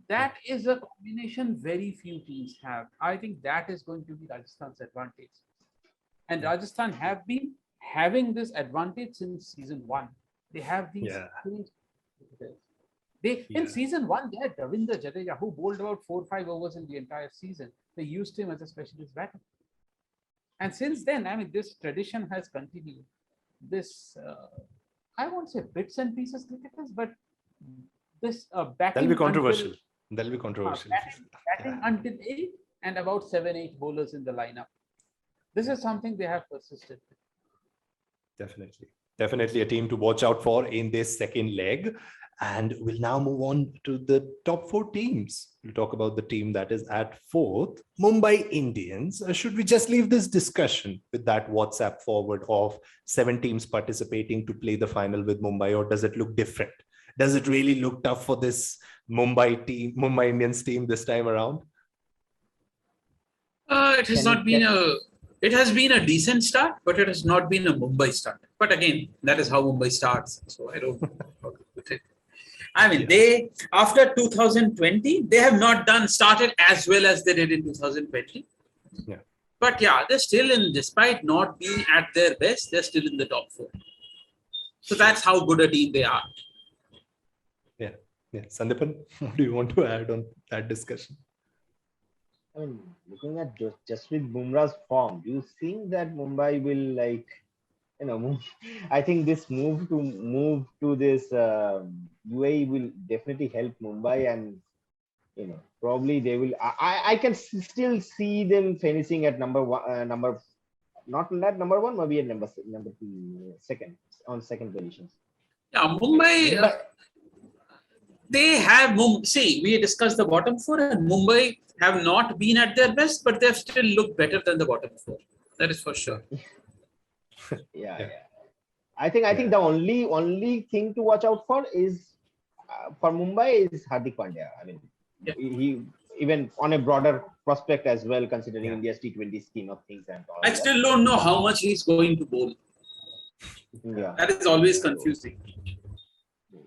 That is a combination very few teams have. I think that is going to be Rajasthan's advantage. And Rajasthan have been having this advantage since season 1. They have these in season 1, they had Ravindra Jadeja, who bowled about 4 or 5 overs in the entire season. They used him as a specialist batter. And since then, I mean, this tradition has continued. This, I won't say bits and pieces cricketers, but this batting. That'll be controversial. Batting until 8 and about 7-8 bowlers in the lineup. This is something they have persisted with. Definitely. Definitely a team to watch out for in this second leg. And we'll now move on to the top 4 teams. We'll talk about the team that is at 4th, Mumbai Indians. Should we just leave this discussion with that WhatsApp forward of 7 teams participating to play the final with Mumbai, or does it look different? Does it really look tough for this Mumbai Indians team this time around? It has been a decent start, but it has not been a Mumbai start. But again, that is how Mumbai starts. So I don't know how to put it. I mean, they, after 2020, they have not started as well as they did in 2020. Yeah. But yeah, they're still despite not being at their best, they're still in the top 4. So that's how good a team they are. Yeah. Sandipan, what do you want to add on that discussion? I mean, looking at just with Bumrah's form, do you think that Mumbai will move? I think this move to this UAE will definitely help Mumbai, and probably they will. I can still see them finishing at number not at number 1, maybe at number 2, second positions. Yeah, Mumbai. They have, we discussed the bottom 4, and Mumbai have not been at their best, but they've still looked better than the bottom 4. That is for sure. Yeah. I think the only thing to watch out for is for Mumbai is Hardik Pandya. I mean, he even on a broader prospect as well, considering India's T20 scheme of things and all. I still don't know how much he's going to bowl. Yeah, that is always confusing.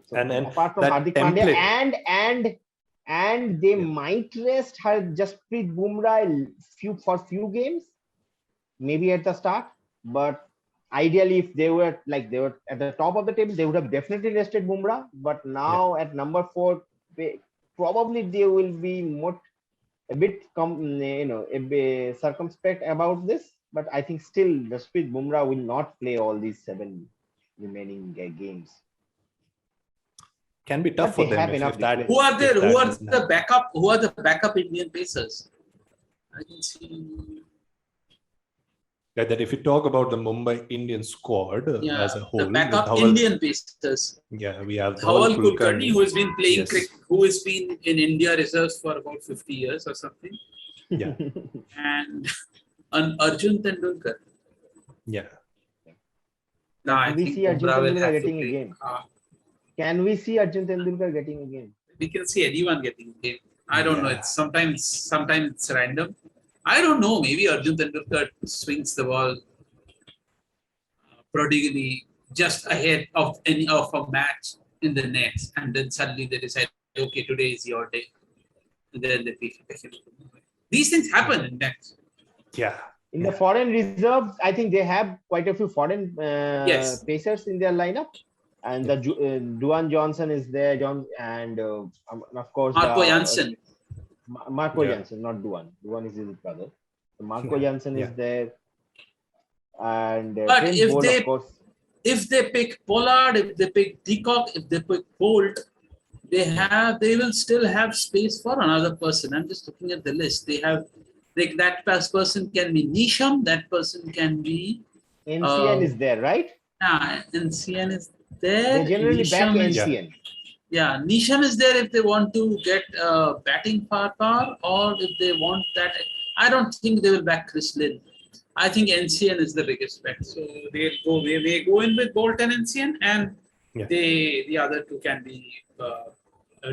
So and apart from Hardik Pandya, and they might rest Jasprit Bumrah for few games, maybe at the start. But ideally, if they were at the top of the table, they would have definitely rested Bumrah. But now at number 4, probably they will be a bit circumspect about this. But I think still Jasprit Bumrah will not play all these 7 remaining games. Can be tough for them. Who are the backup Indian pacers? I can see. That if you talk about the Mumbai Indian squad as a whole, the backup Indian pacers. Yeah, we have Rahul Kulkarni, who has been playing cricket, who has been in India reserves for about 50 years or something. Yeah. And Arjun Tendulkar. Yeah. No, I think see Arjun Tendulkar getting a game. Can we see Arjun Tendulkar getting a game? We can see anyone getting a game. I don't know. It's sometimes it's random. I don't know. Maybe Arjun Tendulkar swings the ball prodigally just ahead of a match in the nets, and then suddenly they decide, okay, today is your day, and then they pick him. These things happen in nets. Yeah. In the foreign reserves, I think they have quite a few foreign pacers in their lineup. And the Duan Johnson is there, and of course Marco Jansen. Marco Jansen, not Duan. Duan is his brother. So Marco Jansen is there, and but if they pick Pollard, if they pick Deacock, if they pick Bolt, they will still have space for another person. I'm just looking at the list. They have that person can be Nisham. That person can be NCN is there, right? Yeah, NCN is there. They generally back NCN. Yeah, Nisham is there if they want to get batting power, or if they want that. I don't think they will back Chris Lynn. I think NCN is the biggest bet. So they may go in with Bolt and NCN, and the other two can be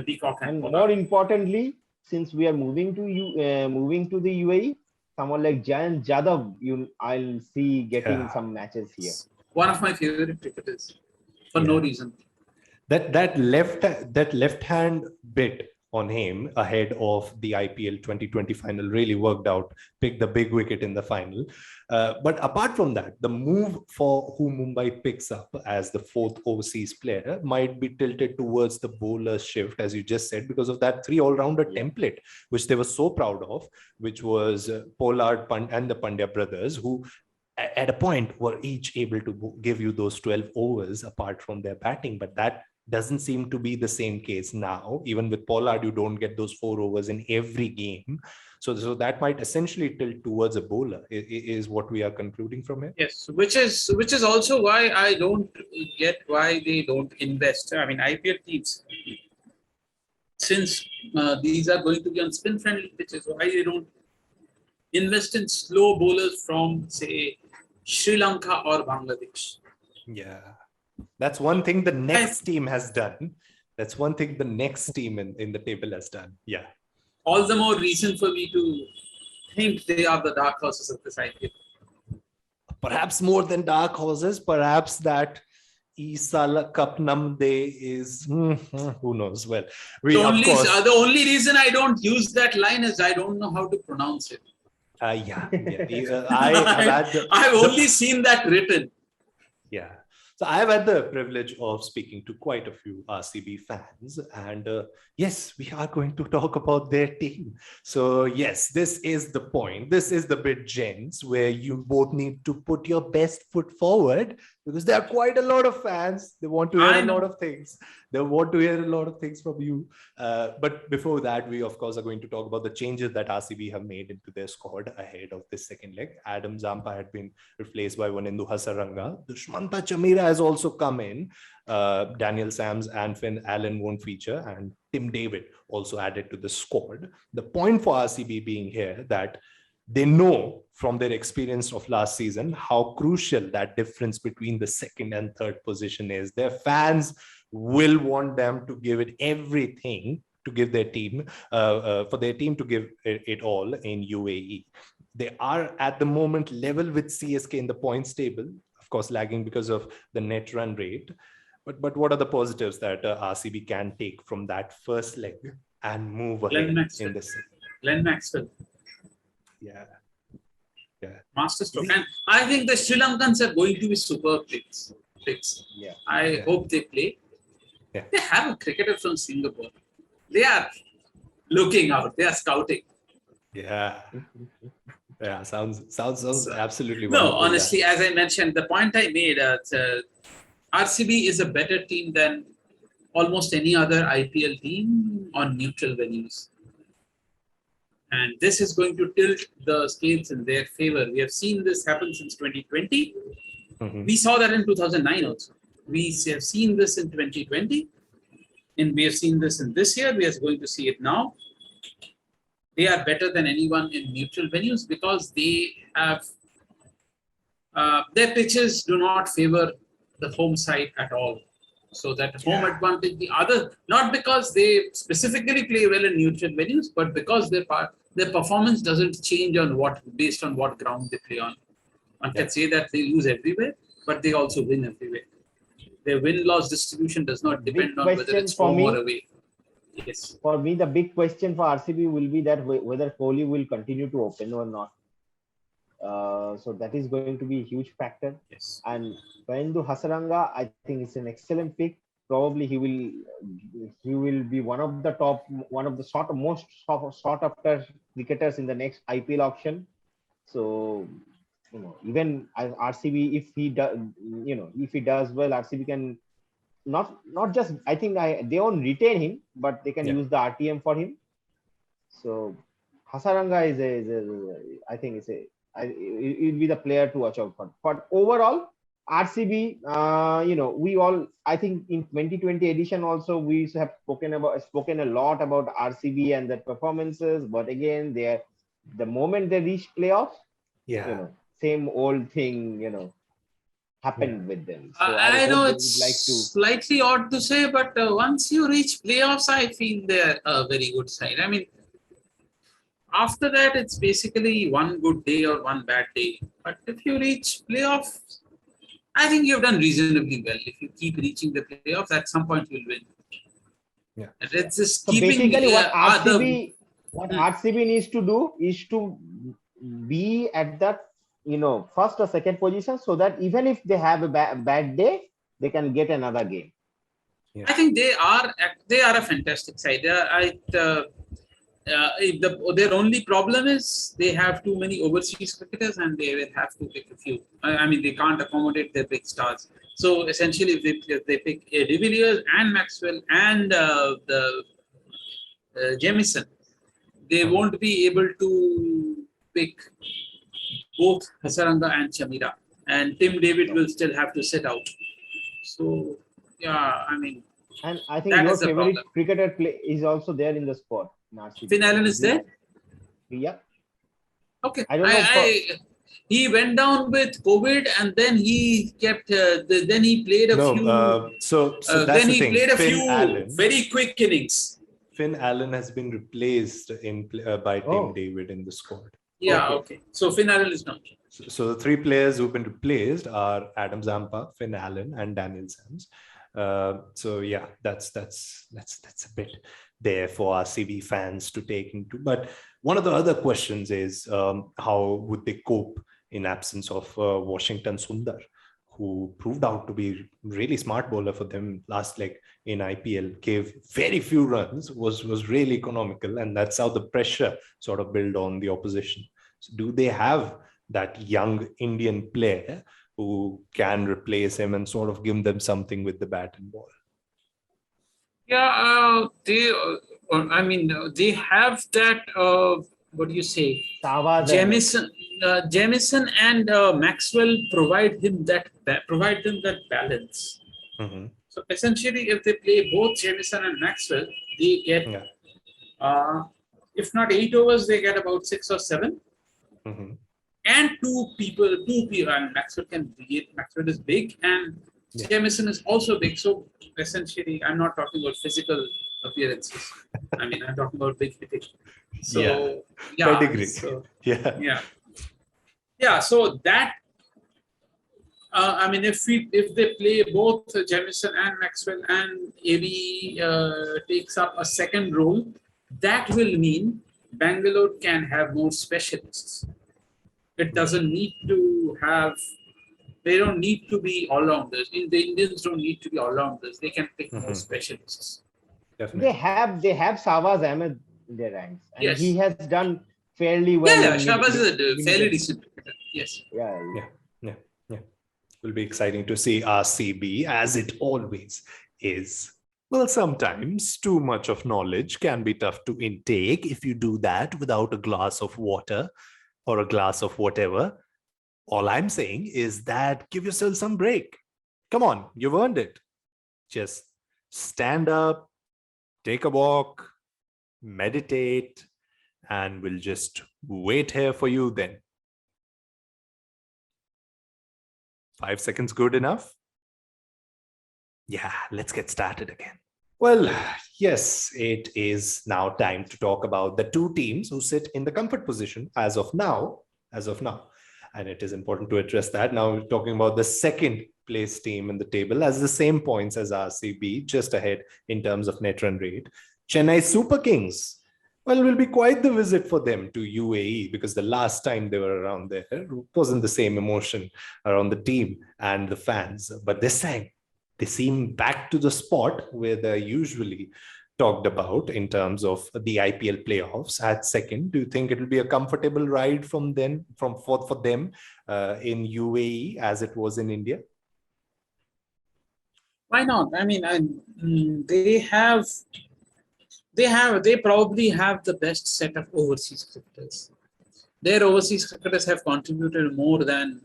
Deacock and Pollard. More importantly, since we are moving to the UAE, someone like Jayant Jadhav, I'll see getting some matches here. One of my favorite cricketers, for no reason. That left hand bit on him ahead of the IPL 2020 final really worked out. Picked the big wicket in the final. But apart from that, the move for who Mumbai picks up as the 4th overseas player might be tilted towards the bowler shift, as you just said, because of that 3 all-rounder template, which they were so proud of, which was Pollard and the Pandya brothers, who at a point were each able to give you those 12 overs apart from their batting. But that doesn't seem to be the same case now. Even with Pollard, you don't get those 4 overs in every game. So that might essentially tilt towards a bowler, is what we are concluding from here. Yes, which is also why I don't get why they don't invest. I mean, IPL teams, since these are going to be on spin-friendly pitches, why they don't invest in slow bowlers from, say, Sri Lanka or Bangladesh? Yeah, that's one thing the next team has done. That's one thing the next team in the table has done. Yeah. All the more reason for me to think they are the dark horses of this IPL. Perhaps more than dark horses, perhaps that Isala Kapnam Day is, who knows? Well, the only reason I don't use that line is I don't know how to pronounce it. I've only seen that written. Yeah. So I've had the privilege of speaking to quite a few RCB fans, and yes, we are going to talk about their team. So yes, this is the point. This is the bit, gents, where you both need to put your best foot forward, because there are quite a lot of fans. They want to hear a lot of things. They want to hear a lot of things from you. But before that, we of course are going to talk about the changes that RCB have made into their squad ahead of this second leg. Adam Zampa had been replaced by Wanindu Hasaranga. Dushmanta Chamira has also come in. Daniel Sams and Finn Allen won't feature, and Tim David also added to the squad. The point for RCB being here that they know from their experience of last season how crucial that difference between the second and third position is. Their fans will want them to give it everything to give their team, for their team to give it all in UAE. They are at the moment level with CSK in the points table, of course lagging because of the net run rate. But what are the positives that RCB can take from that first leg and move ahead in this? Glenn Maxwell. Yeah. Masterstroke. And I think the Sri Lankans are going to be superb picks. Yeah. I hope they play. Yeah. They have a cricketer from Singapore. They are looking out. They are scouting. Yeah. Yeah. Sounds absolutely no. wonderful. Honestly, as I mentioned, the point I made, RCB is a better team than almost any other IPL team on neutral venues. And this is going to tilt the scales in their favor. We have seen this happen since 2020. Mm-hmm. We saw that in 2009 also. We have seen this in 2020. And we have seen this in this year. We are going to see it now. They are better than anyone in neutral venues because they have their pitches do not favor the home side at all. So that home advantage, the other, not because they specifically play well in neutral venues, but because their performance doesn't change based on what ground they play on. One can say that they lose everywhere, but they also win everywhere. Their win-loss distribution does not depend on whether it's home or away. Yes. For me, the big question for RCB will be that whether Kohli will continue to open or not. So that is going to be a huge factor. Yes. And Wanindu Hasaranga, I think it's an excellent pick. Probably he will be one of the most sought after cricketers in the next IPL auction. So even as RCB, if he does well, RCB can not just, I think they won't retain him, but they can use the RTM for him. So Hasaranga I think it will be the player to watch out for. But overall, RCB, I think in 2020 edition also we have spoken a lot about RCB and their performances. But again, the moment they reach playoffs, same old thing, happened with them. So I know it's slightly odd to say, but once you reach playoffs, I feel they're a very good side. I mean, after that, it's basically one good day or one bad day. But if you reach playoffs, I think you've done reasonably well. If you keep reaching the playoffs, at some point you'll win. Yeah. It's just so keeping basically what RCB needs to do is to be at that first or second position, so that even if they have a bad day, they can get another game. Yeah. I think they are a fantastic side. Their only problem is they have too many overseas cricketers and they will have to pick a few. I mean, they can't accommodate their big stars. So essentially, if they pick De Villiers and Maxwell and Jamieson, they won't be able to pick both Hasaranga and Chamira, and Tim David will still have to sit out. So yeah, I mean, And I think that your is the favorite problem. cricketer is also there in the squad. Finn Allen is there. Yeah. Okay, I don't know. he went down with COVID, and then he kept. Then he played a few. So that's then the he thing. played a Finn few Allen, very quick innings. Finn Allen has been replaced by Tim David in the squad. Yeah, okay. So Finn Allen is not. So the three players who've been replaced are Adam Zampa, Finn Allen, and Daniel Sams. So yeah, that's a bit there for our CB fans to take into. But one of the other questions is how would they cope in absence of Washington Sundar, who proved out to be really smart bowler for them last leg in IPL, gave very few runs, was really economical, and that's how the pressure sort of built on the opposition. So do they have that young Indian player who can replace him and sort of give them something with the bat and ball? Yeah, they have that. What do you say? Jamieson and Maxwell provide them that balance. Mm-hmm. So essentially, if they play both Jamieson and Maxwell, they get, if not 8 overs, they get about 6 or 7. Mm-hmm. And two people, and Maxwell is big, and Jamieson is also big. So essentially, I'm not talking about physical appearances. I mean, I'm talking about big hitting. So pedigree. So, yeah. So that if they play both Jamieson and Maxwell, and AB takes up a second role, that will mean Bangalore can have more specialists. It doesn't need to have. They don't need to be all-rounders. The Indians don't need to be all-rounders. They can pick more specialists. Definitely. They have Shahbaz Ahmed in their ranks, and he has done fairly well. Yeah, Shahbaz is a fairly decent cricketer. Yes. Yeah. Will be exciting to see RCB, as it always is. Well, sometimes too much of knowledge can be tough to intake if you do that without a glass of water or a glass of whatever. All I'm saying is that give yourself some break. Come on, you've earned it. Just stand up, take a walk, meditate, and we'll just wait here for you then. 5 seconds good enough? Yeah, let's get started again. Well, yes, it is now time to talk about the two teams who sit in the comfort position as of now. And it is important to address that. Now we're talking about the second place team in the table, has the same points as RCB, just ahead in terms of net run rate. Chennai Super Kings. Well, it will be quite the visit for them to UAE, because the last time they were around there, it wasn't the same emotion around the team and the fans. But this time, they seem back to the spot where they're usually talked about in terms of the IPL playoffs at second. Do you think it will be a comfortable ride for them in UAE as it was in India? Why not? I mean, they probably have the best set of overseas cricketers. Their overseas cricketers have contributed more than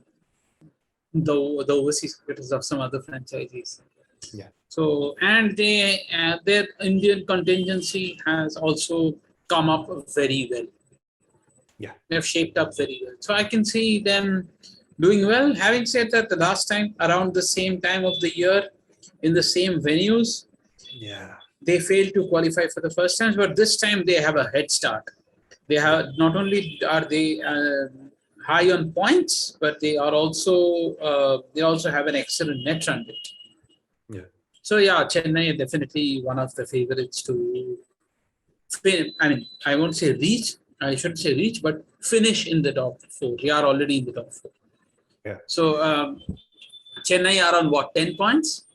the overseas cricketers of some other franchises. Yeah. So, and their Indian contingency has also come up very well. Yeah. They have shaped up very well. So I can see them doing well. Having said that, the last time, around the same time of the year, in the same venues, they failed to qualify for the first time, but this time they have a head start. They have, not only are they high on points, but they also have an excellent net run rate. Yeah. So Chennai is definitely one of the favorites to. I mean, I won't say reach. I shouldn't say reach, but finish in the top 4. We are already in the top 4. Yeah. So Chennai are on what, 10 points?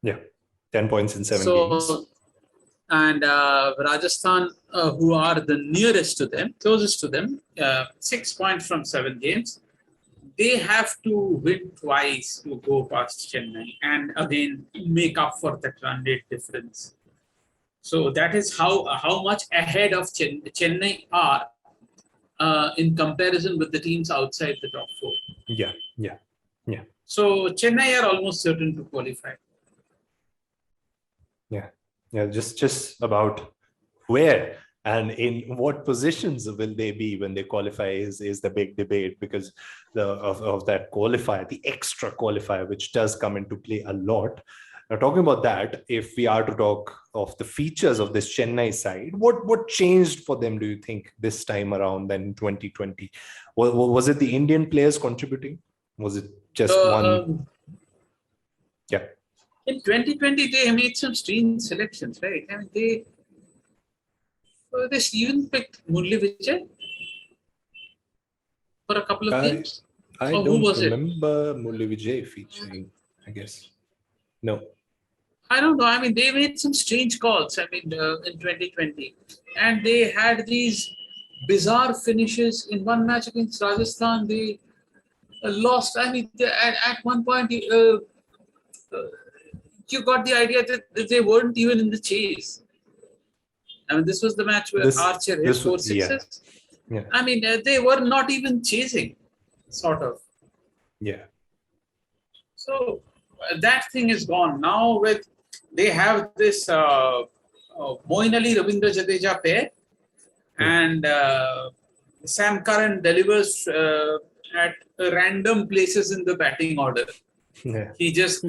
Yeah, 10 points in 7 games. And Rajasthan, who are the nearest to them, closest to them, 6 points from 7 games. they have to win twice to go past Chennai and again make up for that run rate difference. So that is how much ahead of Chennai are in comparison with the teams outside the top four. Yeah. So Chennai are almost certain to qualify. Yeah, just about where and in what positions will they be when they qualify is the big debate, because of that qualifier, the extra qualifier, which does come into play a lot. Now, talking about that, if we are to talk of the features of this Chennai side, what changed for them, do you think, this time around than in 2020? Was it the Indian players contributing? Was it just one? Yeah. In 2020, they made some strange selections, right? I mean, they even picked Murli Vijay for a couple of games. I Or don't who was remember Murli Vijay featuring, I guess. No. I don't know. I mean, they made some strange calls. I mean, in 2020, and they had these bizarre finishes in one match against Rajasthan. They lost. I mean, at one point, you got the idea that they weren't even in the chase. I mean, this was the match where Archer hit 4 sixes. Yeah. I mean, they were not even chasing, sort of. Yeah. So that thing is gone. Now they have this Moeen Ali Ravindra Jadeja pair, and Sam Curran delivers at random places in the batting order. Yeah. He just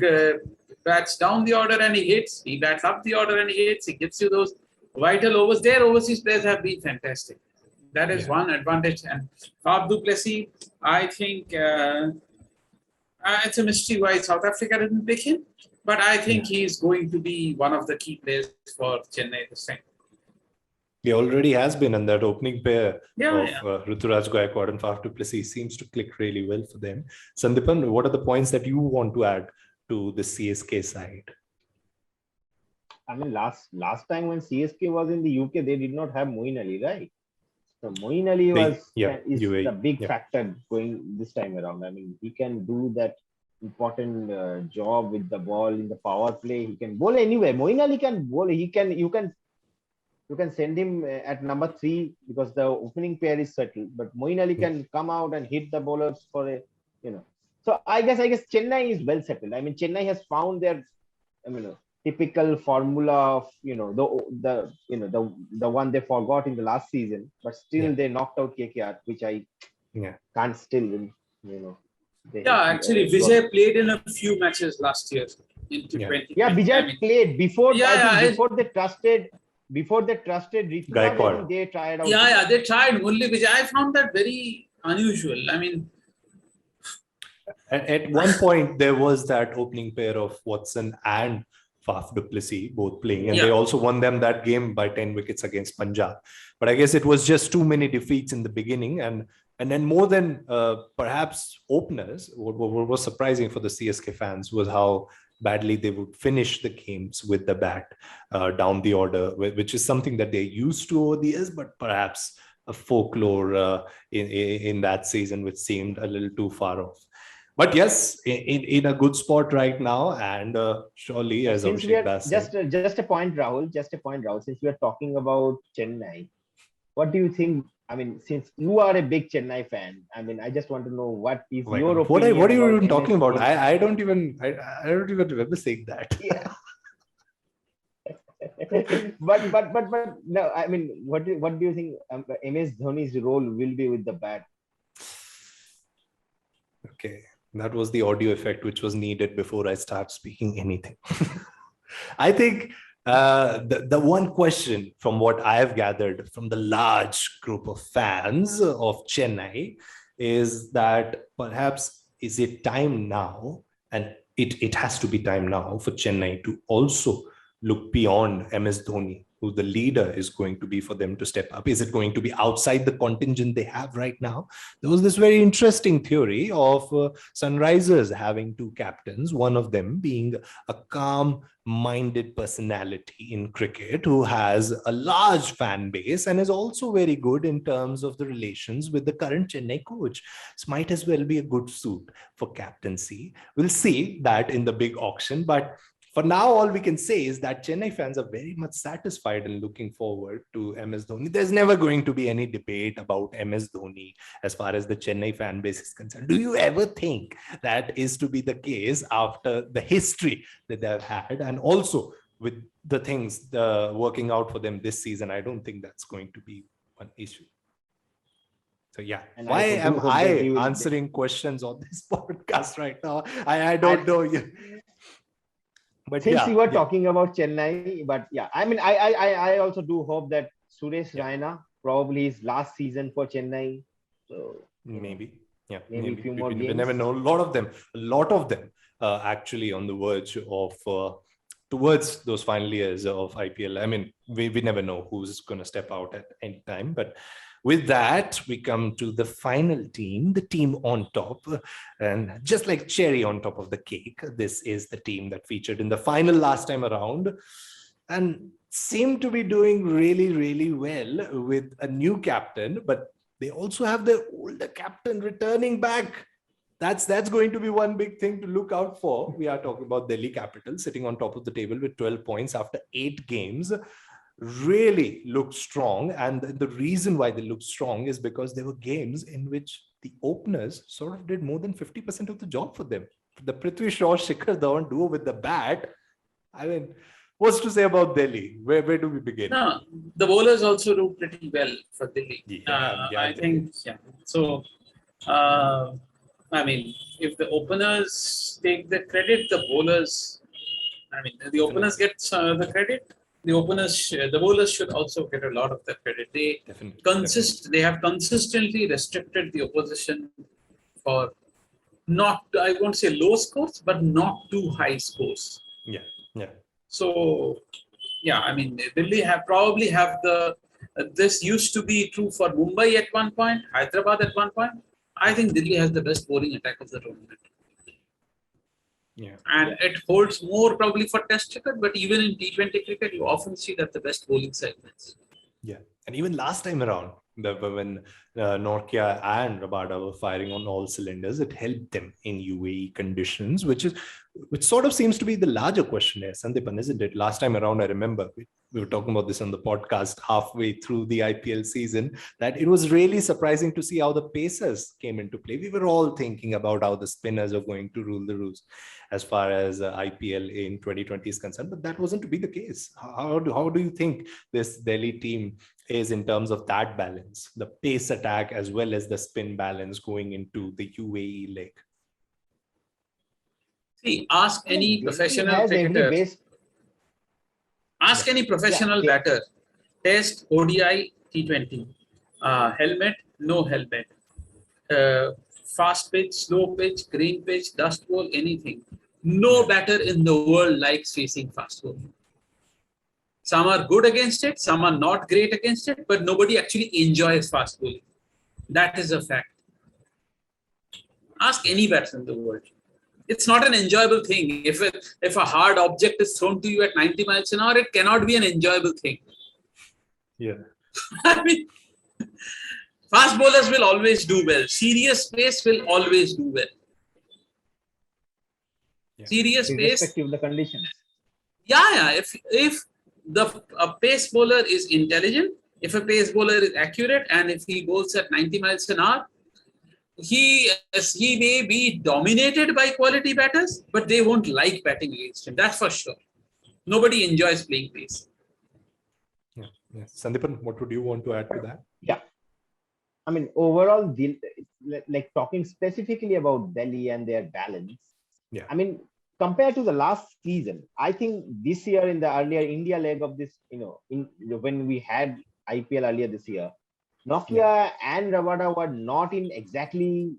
bats down the order and he hits. He bats up the order and he hits. He gives you those vital overs. Their overseas players have been fantastic. That is one advantage. And Faf du Plessis, I think it's a mystery why South Africa didn't pick him. But I think he's going to be one of the key players for Chennai this time. He already has been in that opening pair of Ruturaj Gaikwad and Faf du Plessis. Seems to click really well for them. Sandipan, what are the points that you want to add to the CSK side? I mean, last time when CSK was in the UK, they did not have Moeen Ali, right? So Moeen Ali is UAE. the big factor going this time around. I mean, he can do that important job with the ball in the power play. He can bowl anywhere. Moeen Ali can bowl. You can send him at number 3 because the opening pair is settled. But Moeen Ali can come out and hit the bowlers for a, So I guess Chennai is well settled. I mean, Chennai has found their, typical formula of the one they forgot in the last season, but still they knocked out KKR, which I can't still win. Actually, Vijay played in a few matches last year in 2020. Yeah, Vijay played before. Before they trusted Ritu, they tried out. They tried Murli Vijay. I found that very unusual. I mean, at one point there was that opening pair of Watson and Faf du Plessis both playing, and they also won them that game by 10 wickets against Punjab. But I guess it was just too many defeats in the beginning, and then more than perhaps openers, what was surprising for the CSK fans was how badly they would finish the games with the bat down the order, which is something that they're used to over the years, but perhaps a folklore in that season, which seemed a little too far off. But yes, in a good spot right now, and surely as Abhishek said. Just a point, Rahul. Since we are talking about Chennai, what do you think? I mean, since you are a big Chennai fan, I mean, I just want to know what is your opinion. What are you even talking about? I don't even remember saying that. Yeah. but no, I mean, what do you think MS Dhoni's role will be with the bat? Okay, that was the audio effect which was needed before I start speaking anything. I think the one question from what I've gathered from the large group of fans of Chennai is that perhaps is it time now, and it has to be time now for Chennai to also look beyond MS Dhoni, who the leader is going to be for them to step up. Is it going to be outside the contingent they have right now? There was this very interesting theory of Sunrisers having two captains, one of them being a calm-minded personality in cricket who has a large fan base and is also very good in terms of the relations with the current Chennai coach. This might as well be a good suit for captaincy. We'll see that in the big auction, but for now, all we can say is that Chennai fans are very much satisfied and looking forward to MS Dhoni. There's never going to be any debate about MS Dhoni as far as the Chennai fan base is concerned. Do you ever think that is to be the case after the history that they've had? And also with the things working out for them this season, I don't think that's going to be one issue. So yeah, And why I am do hope I that he will- answering questions on this podcast right now? I don't know. But Since yeah, you were yeah. talking about Chennai, but yeah, I mean, I also do hope that Suresh Yeah. Raina, probably his last season for Chennai. So Maybe. Yeah, Maybe a few more we never games. know. A lot of them actually on the verge of towards those final years of IPL. I mean, we never know who's going to step out at any time. But with that, we come to the final team, the team on top. And just like cherry on top of the cake, this is the team that featured in the final last time around and seem to be doing really, really well with a new captain. But they also have their older captain returning back. That's going to be one big thing to look out for. We are talking about Delhi Capitals sitting on top of the table with 12 points after 8 games. Really looked strong. And the reason why they looked strong is because there were games in which the openers sort of did more than 50% of the job for them. The Prithvi Shaw Shikhar Dhawan duo with the bat. I mean, what's to say about Delhi? Where do we begin? No, the bowlers also do pretty well for Delhi. Yeah, I think, yeah. So, I mean, if the openers take the credit, the bowlers, I mean, the openers get the credit. The bowlers should also get a lot of the credit. They They have consistently restricted the opposition for not, I won't say low scores, but not too high scores. Yeah. So, yeah, I mean, Delhi probably have this used to be true for Mumbai at one point, Hyderabad at one point. I think Delhi has the best bowling attack of the tournament. Yeah. And it holds more probably for Test cricket, but even in T20 cricket, you often see that the best bowling side wins. Yeah. And even last time around, when Nortje and Rabada were firing on all cylinders, it helped them in UAE conditions, which sort of seems to be the larger question here, Sandipan, isn't it? Last time around, I remember we were talking about this on the podcast halfway through the IPL season, that it was really surprising to see how the pacers came into play. We were all thinking about how the spinners are going to rule the roost as far as IPL in 2020 is concerned, but that wasn't to be the case. How do you think this Delhi team is in terms of that balance, the pace attack as well as the spin balance going into the UAE leg? See, ask any professional cricketer. Ask any professional batter. Test, ODI, T20. Helmet, no helmet. Fast pitch, slow pitch, green pitch, dust bowl, anything. No batter in the world likes facing fast bowling. Some are good against it, some are not great against it, but nobody actually enjoys fast bowling. That is a fact. Ask any batsman in the world. It's not an enjoyable thing. If a hard object is thrown to you at 90 miles an hour, it cannot be an enjoyable thing. Yeah. I mean, fast bowlers will always do well. Serious pace will always do well. Yeah. Serious pace. Irrespective of the conditions. Yeah. If a pace bowler is intelligent, if a pace bowler is accurate, and if he bowls at 90 miles an hour, he may be dominated by quality batters, but they won't like batting against him. That's for sure. Nobody enjoys playing pace. Yeah. Sandipan, what would you want to add to that? Yeah. I mean, overall, like talking specifically about Delhi and their balance. Yeah. I mean, compared to the last season, I think this year in the earlier India leg of this, when we had IPL earlier this year, Nokia and Rabada were not in exactly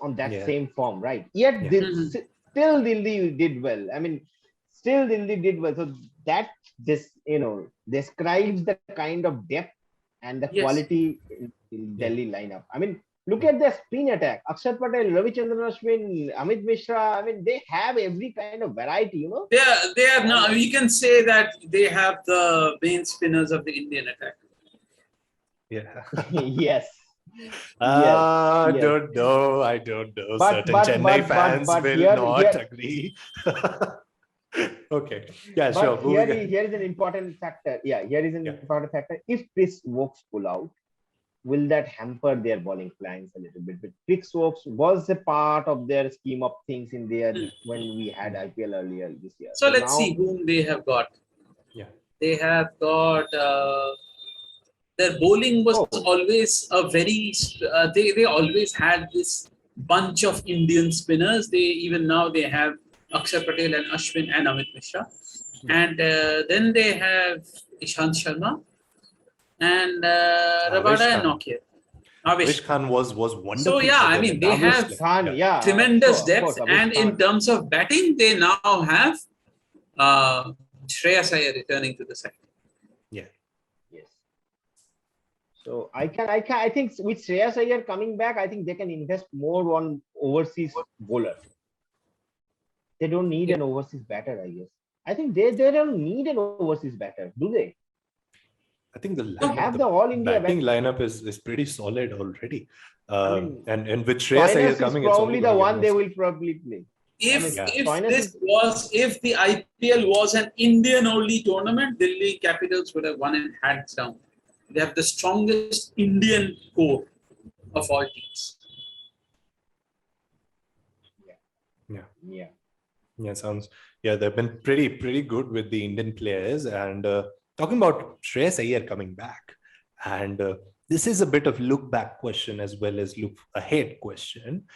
on that same form, right? Yet still Delhi did well. I mean, still Delhi did well. So that this describes the kind of depth and the Yes. quality in Delhi lineup. I mean, look at the spin attack. Akshar Patel, Ravichandran Ashwin, Amit Mishra. I mean, they have every kind of variety, They are now. We can say that they have the main spinners of the Indian attack. Yeah. Yes. I yes. don't know. I don't know. But- Certain but- Chennai but- fans but will here- not here- agree. Okay. Yeah, But sure. Moving ahead. here is an important factor. Yeah, here is an Yeah. important factor. If Chris Wokes pull out, will that hamper their bowling plans a little bit? But Chris Wokes was a part of their scheme of things in there when we had IPL earlier this year. So let's now- see whom they have got. Yeah. They have got their bowling was always a very. They always had this bunch of Indian spinners. They have Akshar Patel and Ashwin and Amit Mishra, and then they have Ishant Sharma and Rabada and Khan. Nokia. Avish Khan was wonderful. So, yeah, for I them. mean, they Marvelous have player. Khan, yeah, Tremendous of depth, course, Abhishek and in Khan. terms of batting, they now have Shreyas Iyer returning to the side. Yes. So I think with Shreyas Iyer coming back, I think they can invest more on overseas bowlers. They don't need an overseas batter, I guess. I think they don't need an overseas batter, do they? I think the They lineup, have the the All India batting batter. lineup is pretty solid already. mean, And with Shreyas Iyer Stoinis is coming, it's probably only the gonna get one more they solid. will probably play. If Yeah. if the IPL was an Indian only tournament, Delhi Capitals would have won it hands down. They have the strongest Indian core of all teams. Yeah. Yeah, they've been pretty good with the Indian players. And talking about Shreyas Iyer coming back, and this is a bit of look back question as well as look ahead question.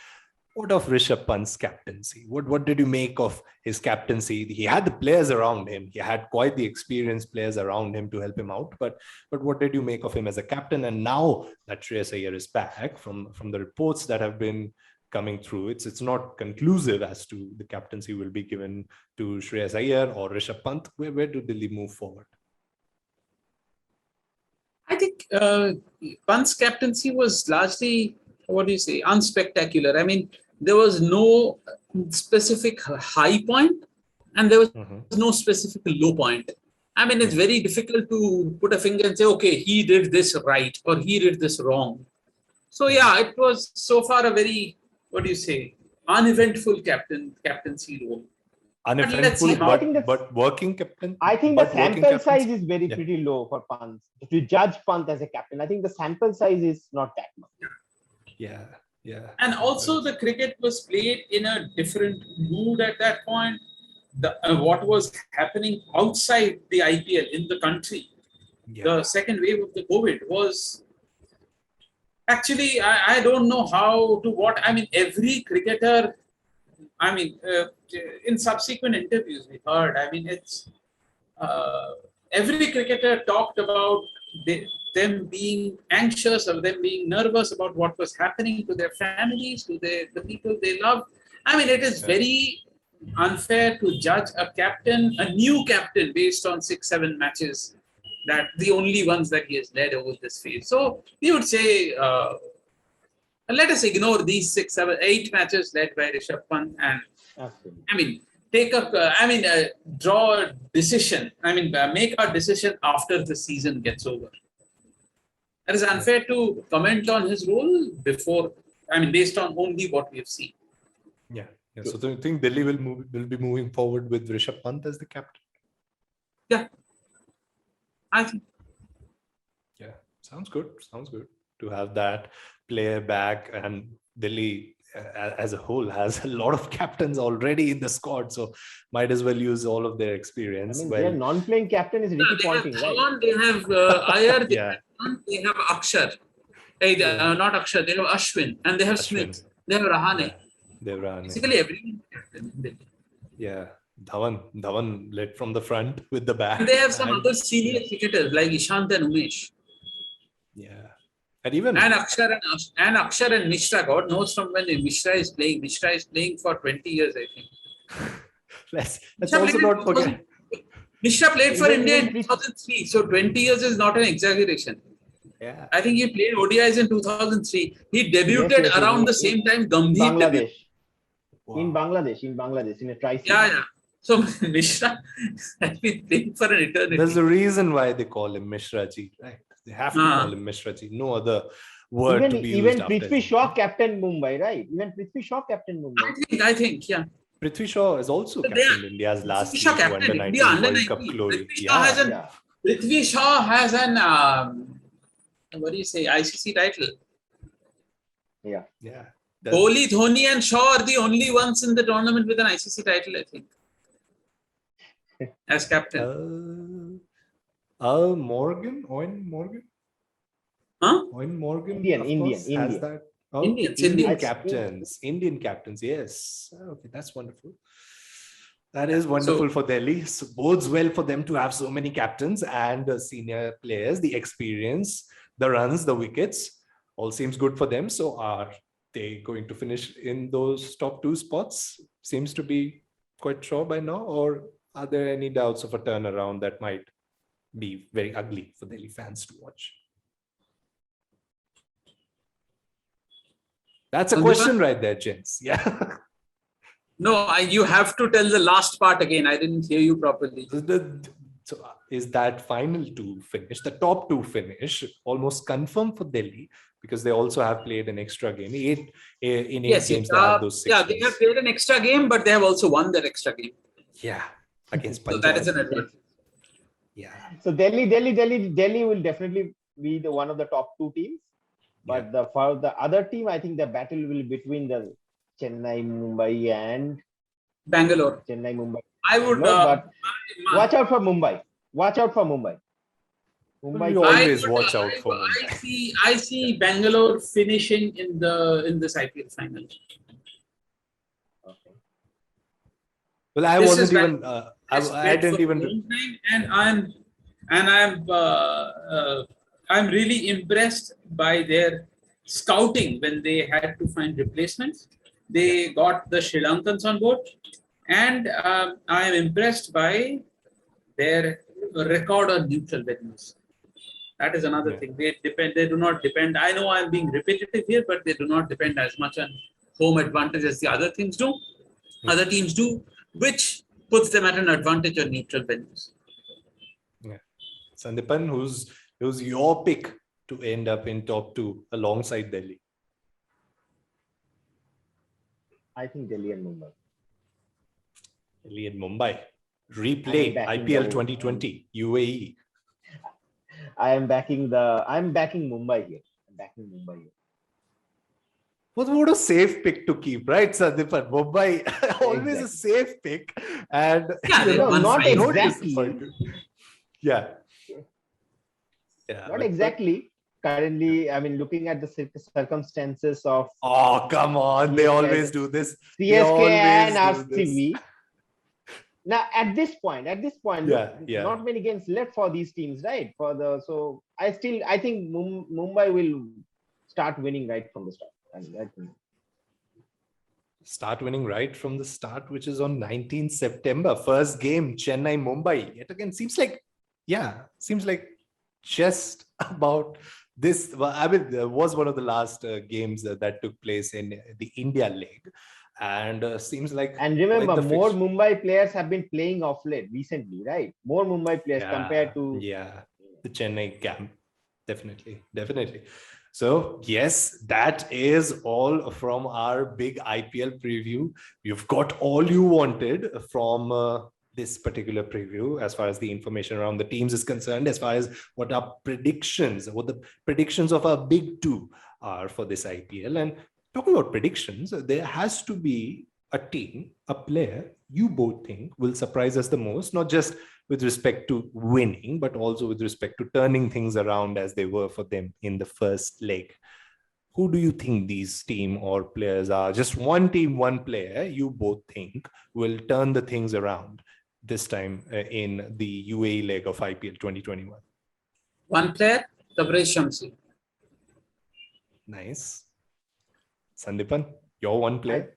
What of Rishabh Pant's captaincy? What did you make of his captaincy? He had the players around him. He had quite the experienced players around him to help him out. But what did you make of him as a captain? And now that Shreyas Iyer is back, from the reports that have been coming through, it's not conclusive as to the captaincy will be given to Shreyas Iyer or Rishabh Pant. Where do Delhi move forward? I think Pant's captaincy was largely, unspectacular. I mean, there was no specific high point and there was no specific low point. I mean, it's very difficult to put a finger and say, okay, he did this right or he did this wrong. So, yeah, it was so far a very, uneventful captaincy role. Uneventful, but working captain. I think the but working sample size captains? is pretty low for Pant. If you judge Pant as a captain, I think the sample size is not that much. Yeah. And also the cricket was played in a different mood at that point. What was happening outside the IPL in the country, the second wave of the COVID was actually, I don't know how to every cricketer, in subsequent interviews we heard, every cricketer talked about them being anxious or them being nervous about what was happening to their families, to the people they love. I mean, it is very unfair to judge a new captain based on 6-7 matches, that the only ones that he has led over this phase. So we would say, let us ignore these 6, 7, 8 matches led by Rishabh Pant and draw a decision. Make our decision after the season gets over. It is unfair to comment on his role based on only what we have seen. Yeah. So do you think Delhi will be moving forward with Rishabh Pant as the captain? Yeah, I think. Yeah, sounds good to have that player back. And Delhi as a whole has a lot of captains already in the squad, so might as well use all of their experience. Their non-playing captain is Ricky Ponting, right? They have Iyer, they have Akshar. Not Akshar, they have Ashwin, and they have Smith, they have Rahane. Basically everyone captain. Yeah, Dhawan led from the front with the bat. And they have some other senior cricketers like Ishant and Umesh. Yeah. And Akshar and Mishra, God knows from when Mishra is playing. Mishra is playing for 20 years, I think. Let's also not forget. Mishra played for Even- India in even 2003, so 20 years is not an exaggeration. Yeah. I think he played ODIs in 2003. He debuted yes, around in- the same time in Gambhir debuted. Bangladesh. In Wow. Bangladesh, in a tri-season. Yeah. So Mishra has been playing for an eternity. There's a reason why they call him Mishra Ji, right? They have to call him Mishra Ji. No other word to be used Even after Prithvi his Shaw name. captain Mumbai, right? Even Prithvi Shaw captain Mumbai. I think, yeah. Prithvi Shaw is also So they captained are- India's last Prithvi Shaw league to captain under India 19 under World Cup 19. glory. Prithvi Shaw has Yeah. an Yeah. Prithvi Shaw has an what do you say, ICC title. Yeah. Yeah. Kohli, Dhoni, and Shaw are the only ones in the tournament with an ICC title, I think, as captain. Morgan, Owen Morgan. Huh? Owen Morgan, Indian, of Indian, course, has Indian. that. Oh, Indians, Indian Indians. captains. Indian captains, yes. Okay, that's wonderful. That is So- wonderful for Delhi. So bodes well for them to have so many captains and senior players, the experience, the runs, the wickets. All seems good for them. So are they going to finish in those top two spots? Seems to be quite sure by now. Or are there any doubts of a turnaround that might be very ugly for Delhi fans to watch? That's a Sandipan? question right there, gents. Yeah. No, you have to tell the last part again. I didn't hear you properly. So is that final two finish, the top two finish, almost confirmed for Delhi because they also have played an extra game. In eight Yes, games, yes. they have those 6 Yeah, they wins. have played an extra game, but they have also won their extra game. Yeah, against So Punjab. that is an advantage. Yeah, So Delhi will definitely be the one of the top two teams. But for the other team, I think the battle will be between the Chennai, Mumbai, and Bangalore. Chennai, Mumbai. I would. But watch out for Mumbai. Watch out for Mumbai. we Mumbai. always watch out for I Mumbai. I see Bangalore finishing in this IPL final. Okay. Well, I This wasn't is even. I Played didn't for a even. long time, I'm really impressed by their scouting when they had to find replacements. They got the Sri Lankans on board, and I am impressed by their record on neutral venues. That is another thing. They do not depend. I know I'm being repetitive here, but they do not depend as much on home advantage as the other teams do. Other teams do, which puts them at an advantage on neutral venues. Yeah. Sandipan, who's your pick to end up in top two alongside Delhi? I think Delhi and Mumbai. Delhi and Mumbai. I Replay am backing IPL the- 2020 UAE. I'm backing Mumbai here. I'm backing Mumbai here. What a safe pick to keep, right, Sandipan? Mumbai, always a safe pick. And Yeah, they won not five. exactly. disappointed. Yeah. Yeah. Not but- exactly. Currently, I mean, looking at the circumstances of Oh, come on. They CSK always do this. They CSK and always do this. RCB. Now, at this point, Yeah, look, yeah. not many games left for these teams, right? So I think Mumbai will start winning right from the start. I think. Start winning right from the start, which is on 19th September. First game, Chennai, Mumbai. Yet again, seems like just about this. Well, I mean, there was one of the last games that took place in the India League. And seems like. And remember, quite the more fixture. Mumbai players have been playing off late recently, right? More Mumbai players compared to the Chennai camp. Definitely. So yes, that is all from our big IPL preview. You've got all you wanted from this particular preview as far as the information around the teams is concerned, as far as what the predictions of our big two are for this IPL. And talking about predictions, there has to be a team, a player you both think will surprise us the most, not just with respect to winning, but also with respect to turning things around as they were for them in the first leg. Who do you think these team or players are? Just one team, one player you both think will turn the things around this time in the UAE leg of IPL 2021? One player, Tabraiz Shamsi. Nice. Sandipan, your one player?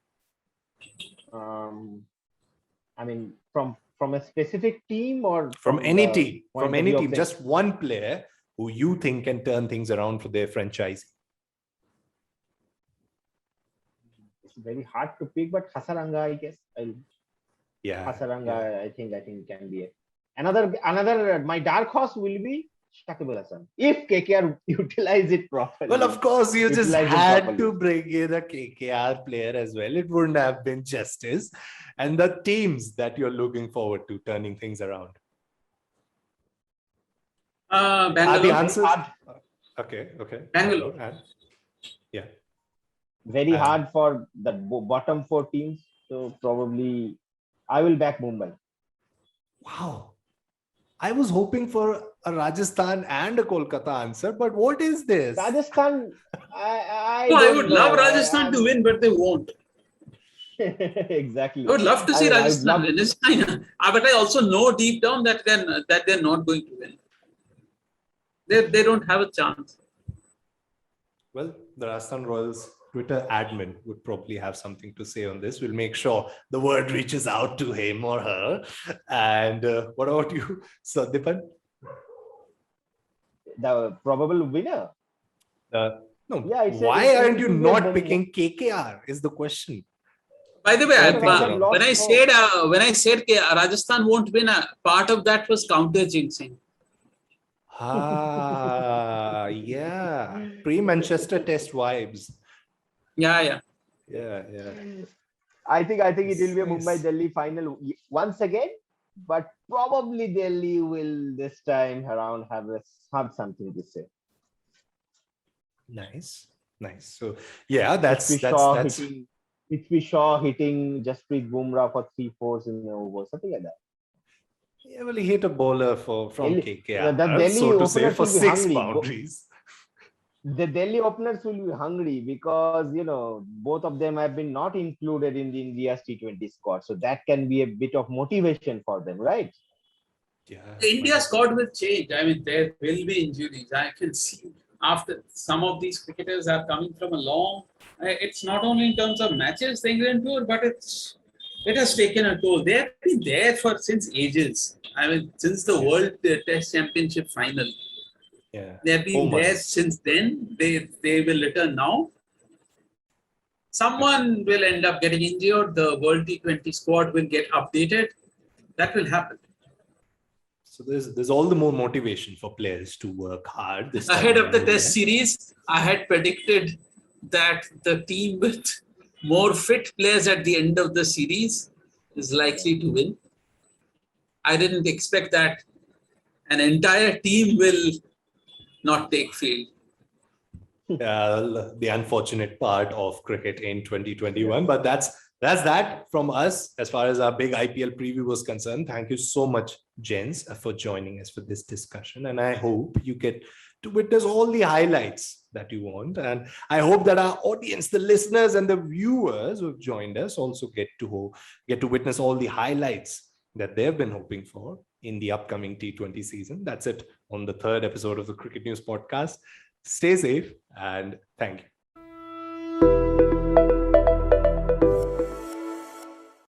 I mean, from from a specific team or From any the team, point from of any view of team, the- just one player who you think can turn things around for their franchise. It's very hard to pick, but Hasaranga, I guess. Yeah. Hasaranga, I think can be it. Another. My dark horse will be Shakib Al Hasan if KKR utilize it properly. Well, of course, you just Utilize it had properly. to bring in a KKR player as well. It wouldn't have been justice. And the teams that you're looking forward to turning things around. Are the Bangalore. answers? Okay. Bangalore. And, yeah. Very hard for the bottom 4 teams. So probably I will back Mumbai. Wow. I was hoping for a Rajasthan and a Kolkata answer, but what is this? Rajasthan, I Oh, I don't would know. love Rajasthan to win, but they won't. Exactly. I would love to see I would Rajasthan love- win. It's fine. But I also know deep down that they're not going to win. They don't have a chance. Well, the Rajasthan Royals Twitter admin would probably have something to say on this. We'll make sure the word reaches out to him or her. And what about you, Sandipan? The probable winner. No. Yeah, Why aren't you it will be not Mumbai. picking KKR? Is the question. By the way, Rajasthan when I said Rajasthan won't win, part of that was counter jinxing. Yeah. Pre-Manchester Test vibes. Yeah. I think it will be a Nice. Mumbai Delhi final once again, but probably Delhi will this time around have something to say. Nice. So yeah, that's Prithvi Shaw hitting Jasprit Bumrah for 3/4 in the over, something like that. Yeah, well, he hit a bowler from KKR, the Delhi so to say, openers for will be 6 hungry. boundaries. The Delhi openers will be hungry because both of them have been not included in the India's T20 squad, so that can be a bit of motivation for them, right? Yeah. The India squad will change. I mean, there will be injuries. I can see after some of these cricketers are coming from a long. It's not only in terms of matches, the England tour, but it has taken a toll. They have been there since ages. I mean, since the World Test Championship final. Yeah. They have been there since then. They will return now. Someone will end up getting injured. The World T20 squad will get updated. That will happen. So there's all the more motivation for players to work hard. This time Ahead of the around, Test yeah. series, I had predicted that the team with more fit players at the end of the series is likely to win. I didn't expect that an entire team will not take field. The unfortunate part of cricket in 2021. But that's that from us as far as our big IPL preview was concerned. Thank you so much, gents, for joining us for this discussion. And I hope you get to witness all the highlights that you want. And I hope that our audience, the listeners and the viewers who have joined us also get to witness all the highlights that they've been hoping for in the upcoming T20 season. That's it on the 3rd episode of the Cricket News Podcast. Stay safe and thank you.